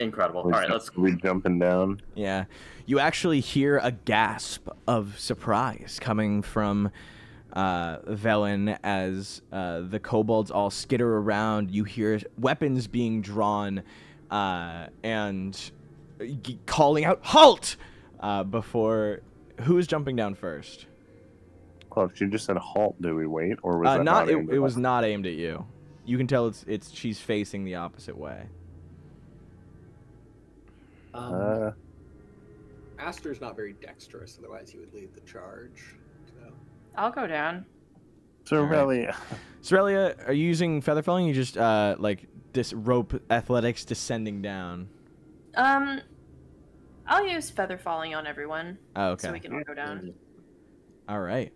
Incredible. All right, we jumping down. Yeah, you actually hear a gasp of surprise coming from Velen as the kobolds all skitter around. You hear weapons being drawn and calling out "Halt!" Before who's jumping down first? Well, if she just said "halt," do we wait, or was that not? It was not aimed at you. You can tell she's facing the opposite way. Aster's not very dexterous, otherwise he would lead the charge. So. I'll go down. Cerelia. Right. Cerelia, are you using feather falling? You just like rope athletics descending down. I'll use feather falling on everyone. Oh, okay. So we can all go down. All right.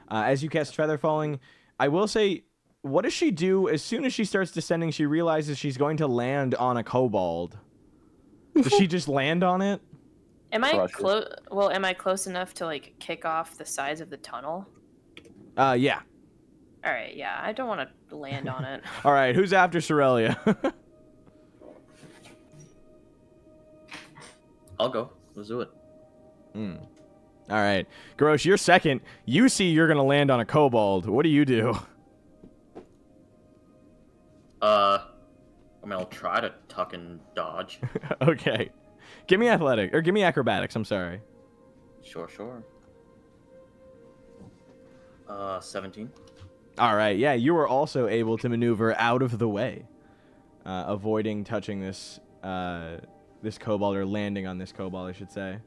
As you cast feather falling, I will say, what does she do as soon as she starts descending? She realizes she's going to land on a kobold. Does she just land on it? Am I close? Well, am I close enough to like kick off the sides of the tunnel? Yeah. All right. Yeah, I don't want to land on it. All right. Who's after Cerelia? I'll go. Let's do it. All right. Garrosh, you're second. You see you're going to land on a kobold. What do you do? I mean, I'll try to tuck and dodge. Okay. Give me acrobatics. I'm sorry. Sure. 17. All right. Yeah, you were also able to maneuver out of the way, avoiding touching this this kobold, or landing on this kobold, I should say.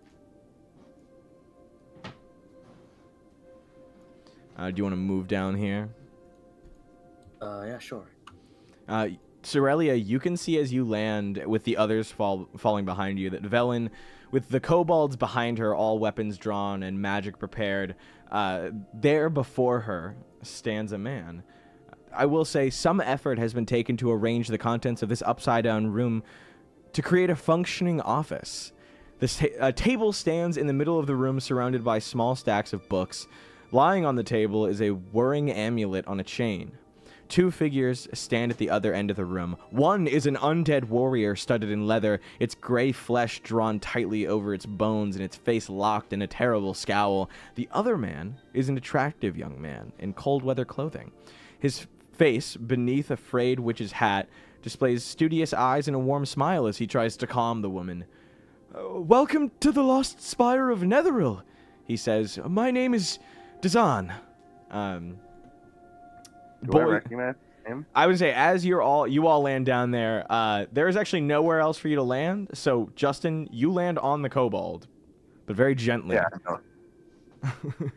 Do you want to move down here? Yeah, sure. Cerelia, you can see as you land with the others falling behind you that Velen, with the kobolds behind her, all weapons drawn and magic prepared, there before her stands a man. I will say some effort has been taken to arrange the contents of this upside-down room to create a functioning office. A table stands in the middle of the room surrounded by small stacks of books. Lying on the table is a whirring amulet on a chain. 2 figures stand at the other end of the room. One is an undead warrior studded in leather, its gray flesh drawn tightly over its bones and its face locked in a terrible scowl. The other man is an attractive young man in cold weather clothing. His face, beneath a frayed witch's hat, displays studious eyes and a warm smile as he tries to calm the woman. Welcome to the lost Spire of Netheril, he says. My name is Dazan. Do I recognize him? I would say as you all land down there, there is actually nowhere else for you to land. So Justin, you land on the kobold, but very gently. Yeah.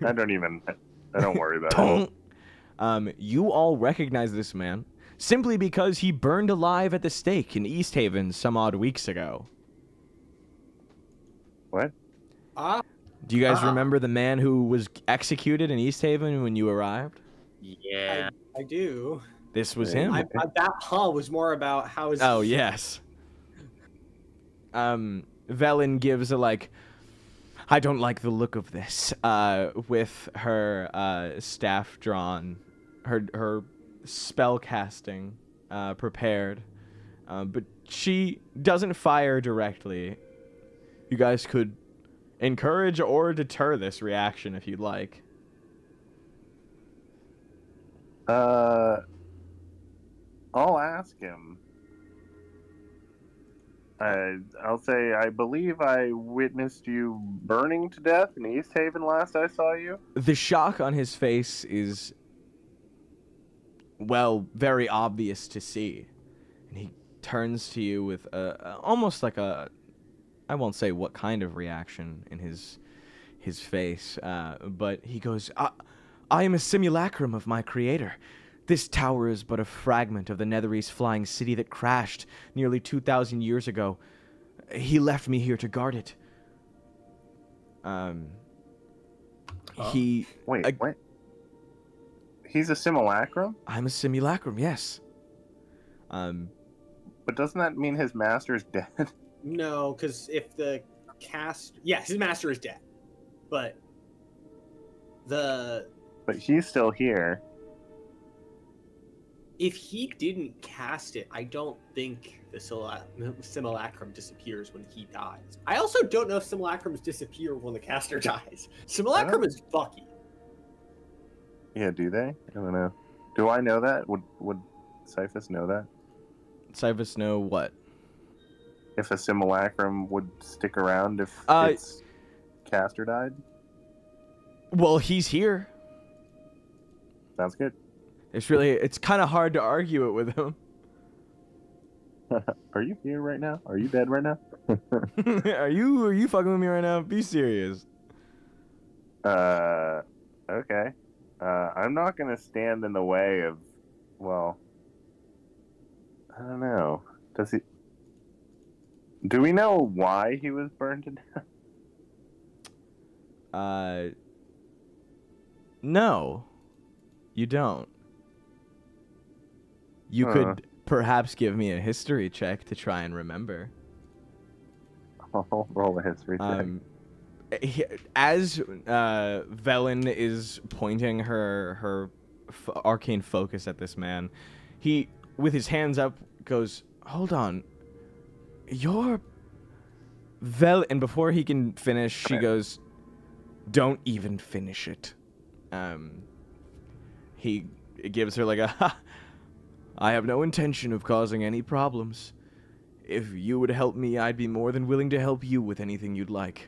I don't worry about it. You all recognize this man simply because he burned alive at the stake in East Haven some odd weeks ago. What? Do you guys remember the man who was executed in East Haven when you arrived? Yeah. I do. This was him. That was more about how is. Oh yes. Velen gives a like. I don't like the look of this. With her staff drawn, her spell casting prepared, but she doesn't fire directly. You guys could encourage or deter this reaction if you'd like. I'll ask him. I'll say, I believe I witnessed you burning to death in East Haven last I saw you. The shock on his face is, well, very obvious to see. And he turns to you with almost like a, I won't say what kind of reaction in his face, but he goes, I am a simulacrum of my creator. This tower is but a fragment of the Netherese flying city that crashed nearly 2,000 years ago. He left me here to guard it. Wait. He's a simulacrum? I'm a simulacrum, yes. But doesn't that mean his master is dead? No, because if the his master is dead, but he's still here. If he didn't cast it, I don't think the simulacrum disappears when he dies. I also don't know if simulacrums disappear when the caster dies. Simulacrum is fucky. Yeah, do they? I don't know. Do I know that? Would Cyphus know that? Cyphus know what? If a simulacrum would stick around if its caster died? Well, he's here. Sounds good. It's kind of hard to argue it with him. Are you here right now? Are you dead right now? Are you fucking with me right now? Be serious. Okay. I'm not gonna stand in the way of, well, I don't know. Do we know why he was burned to death? No. You don't. You could perhaps give me a history check to try and remember. I'll roll a history check. As Velen is pointing her arcane focus at this man, he, with his hands up, goes, "Hold on. You're Velen," and before he can finish, she goes, "Don't even finish it." He gives her like a, I have no intention of causing any problems. If you would help me, I'd be more than willing to help you with anything you'd like.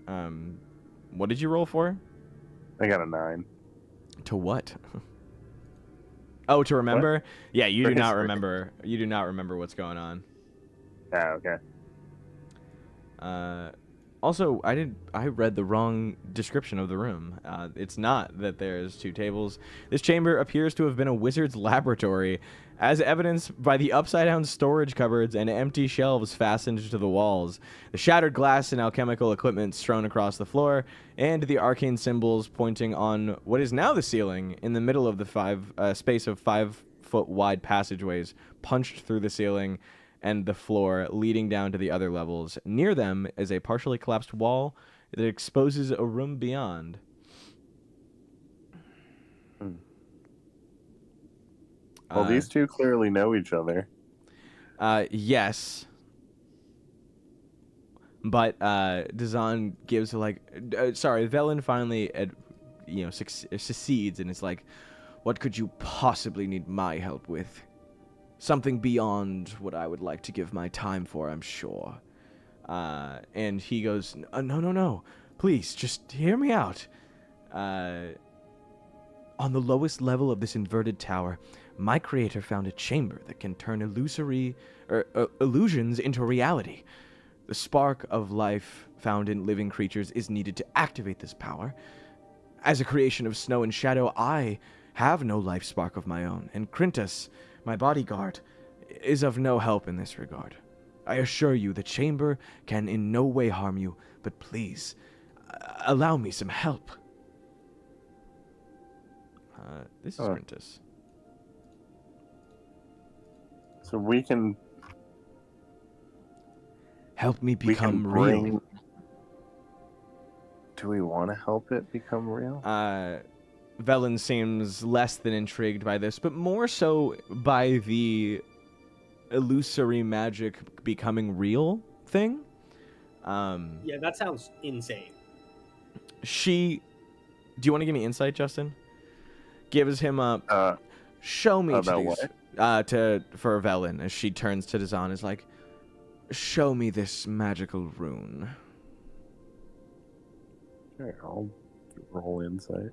What did you roll for? I got a 9. To what? Oh, to remember? What? Yeah, you do not remember. You do not remember what's going on. Ah, okay. Also, I read the wrong description of the room. It's not that there's 2 tables. This chamber appears to have been a wizard's laboratory, as evidenced by the upside-down storage cupboards and empty shelves fastened to the walls, the shattered glass and alchemical equipment strewn across the floor, and the arcane symbols pointing on what is now the ceiling in the middle of the space of 5-foot wide passageways punched through the ceiling and the floor leading down to the other levels. Near them is a partially collapsed wall that exposes a room beyond. Well, these 2 clearly know each other. Yes. But Dazan gives Velen finally succeeds, and it's like, what could you possibly need my help with? Something beyond what I would like to give my time for, I'm sure. And he goes, no. Please, just hear me out. On the lowest level of this inverted tower, my creator found a chamber that can turn illusions into reality. The spark of life found in living creatures is needed to activate this power. As a creation of snow and shadow, I have no life spark of my own, and Krintas, my bodyguard, is of no help in this regard. I assure you the chamber can in no way harm you, but please, allow me some help. This is Krintas. So we can... Help me become real. Do we want to help it become real? Velen seems less than intrigued by this, but more so by the illusory magic becoming real thing. Yeah, that sounds insane. Do you want to give me insight, Justin? Gives him a show me about these, what? For Velen, as she turns to Dazan, is like, show me this magical rune. Sure, I'll roll insight.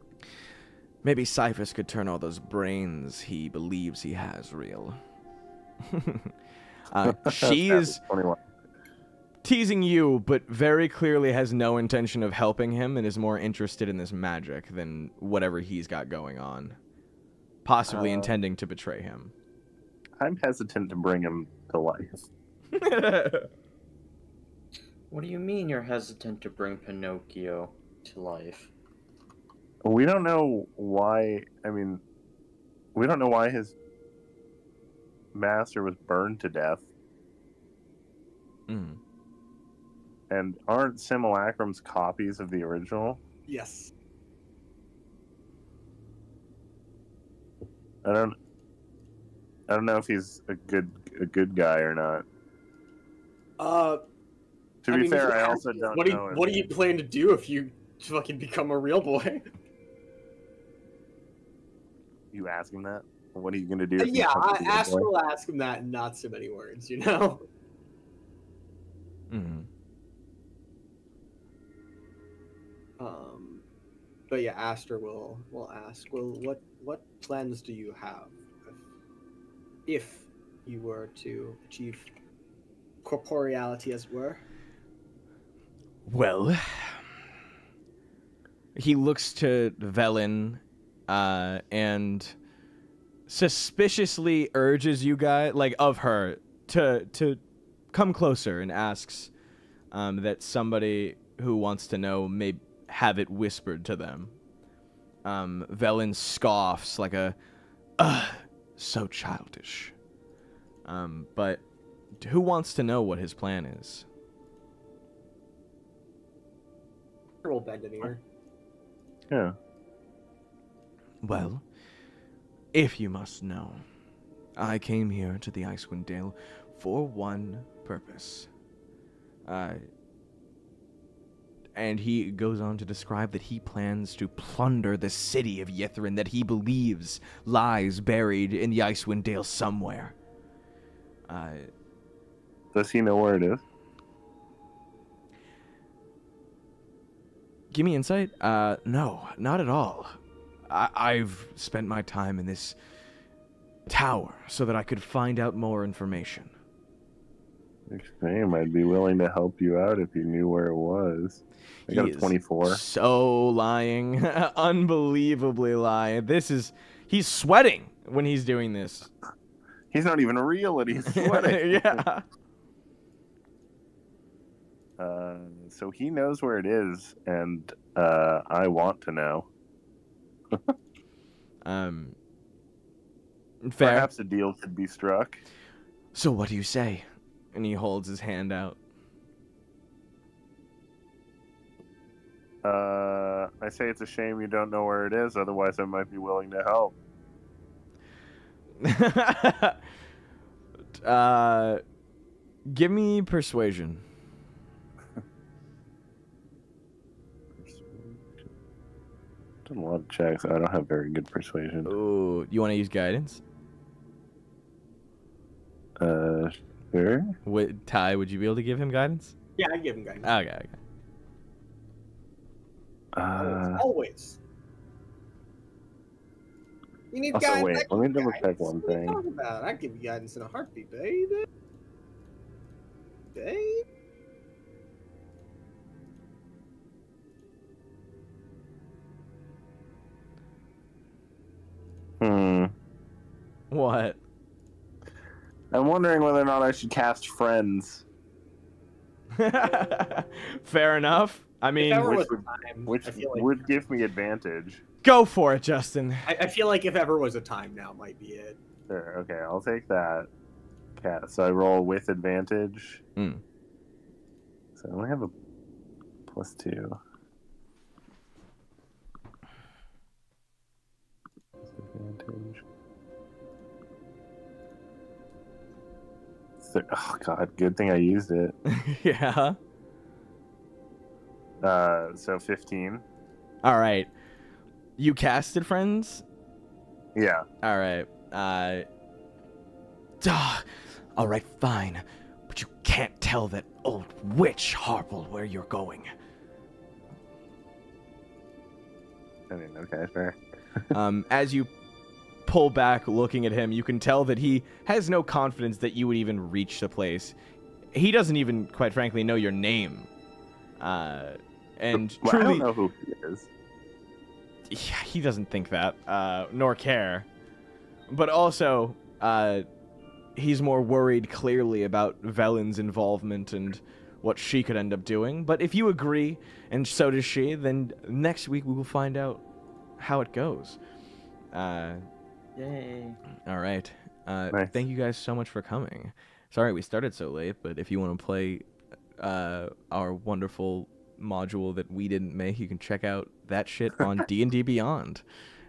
Maybe Cyphus could turn all those brains he believes he has real. She is 21. teasing you, but very clearly has no intention of helping him and is more interested in this magic than whatever he's got going on. Possibly intending to betray him. I'm hesitant to bring him to life. What do you mean you're hesitant to bring Pinocchio to life? We don't know why. I mean, we don't know why his master was burned to death. Mm. And aren't simulacrums copies of the original? Yes. I don't know if he's a good guy or not. To be fair, I also don't know. What do you plan to do if you fucking become a real boy? You ask him that? What are you gonna do? Yeah, Aster will ask him that in not so many words, you know? Mm-hmm. But yeah, Aster will ask, well, what plans do you have if you were to achieve corporeality, as it were? Well, he looks to Velen and suspiciously urges you guys, of her, to come closer and asks that somebody who wants to know may have it whispered to them. Velen scoffs like so childish. But who wants to know what his plan is? Roll bend in ear. Yeah. Well, if you must know, I came here to the Icewind Dale for one purpose. And he goes on to describe that he plans to plunder the city of Yithrin that he believes lies buried in the Icewind Dale somewhere. Does he know where it is? Give me insight? No, not at all. I've spent my time in this tower so that I could find out more information. Same. I'd be willing to help you out if you knew where it was. I got a 24. So lying. Unbelievably lying. He's sweating when he's doing this. He's not even real and he's sweating. Yeah. So he knows where it is, and I want to know. Fair. Perhaps a deal could be struck. So what do you say? And he holds his hand out. I say it's a shame you don't know where it is, otherwise I might be willing to help. Give me persuasion. Done a lot of checks. I don't have very good persuasion. Ooh, you want to use guidance? Sure. Ty, would you be able to give him guidance? Yeah, I'd give him guidance. Okay. Always. You need also, guidance. wait, let me double check one thing. What are you talking about? I'd give you guidance in a heartbeat, baby. Babe. What? I'm wondering whether or not I should cast Friends. Fair enough. I mean, which would give me advantage. Go for it, Justin. I feel like if ever was a time, now might be it. Sure, okay, I'll take that. So I roll with advantage. Mm. So I only have a +2. Disadvantage. Oh god, good thing I used it. Yeah. So 15. All right. You casted Friends? Yeah. All right. All right, fine. But you can't tell that old witch Harple where you're going. I mean, okay, fair. As you pull back looking at him, you can tell that he has no confidence that you would even reach the place. He doesn't even, quite frankly, know your name. And well, truly, I don't know who he is. Yeah, he doesn't think that, nor care. But also, he's more worried clearly about Velen's involvement and what she could end up doing. But if you agree, and so does she, then next week we will find out how it goes. Yay. All right. Nice. Thank you guys so much for coming. Sorry we started so late, but if you want to play our wonderful module that we didn't make, you can check out that shit on D&D Beyond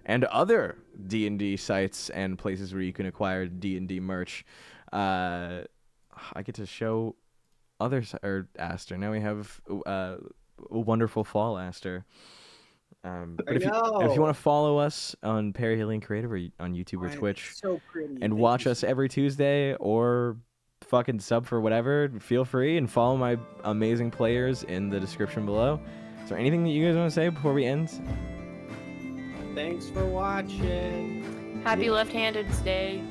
and other D&D sites and places where you can acquire D&D merch. I get to show others, or Aster. Now we have a wonderful fall Aster. But if you want to follow us on Perry Healing Creative or on YouTube or Twitch, so pretty. and watch us every Tuesday or fucking sub for whatever, feel free and follow my amazing players in the description below. Is there anything that you guys want to say before we end? Thanks for watching. Happy Left-Handed Day.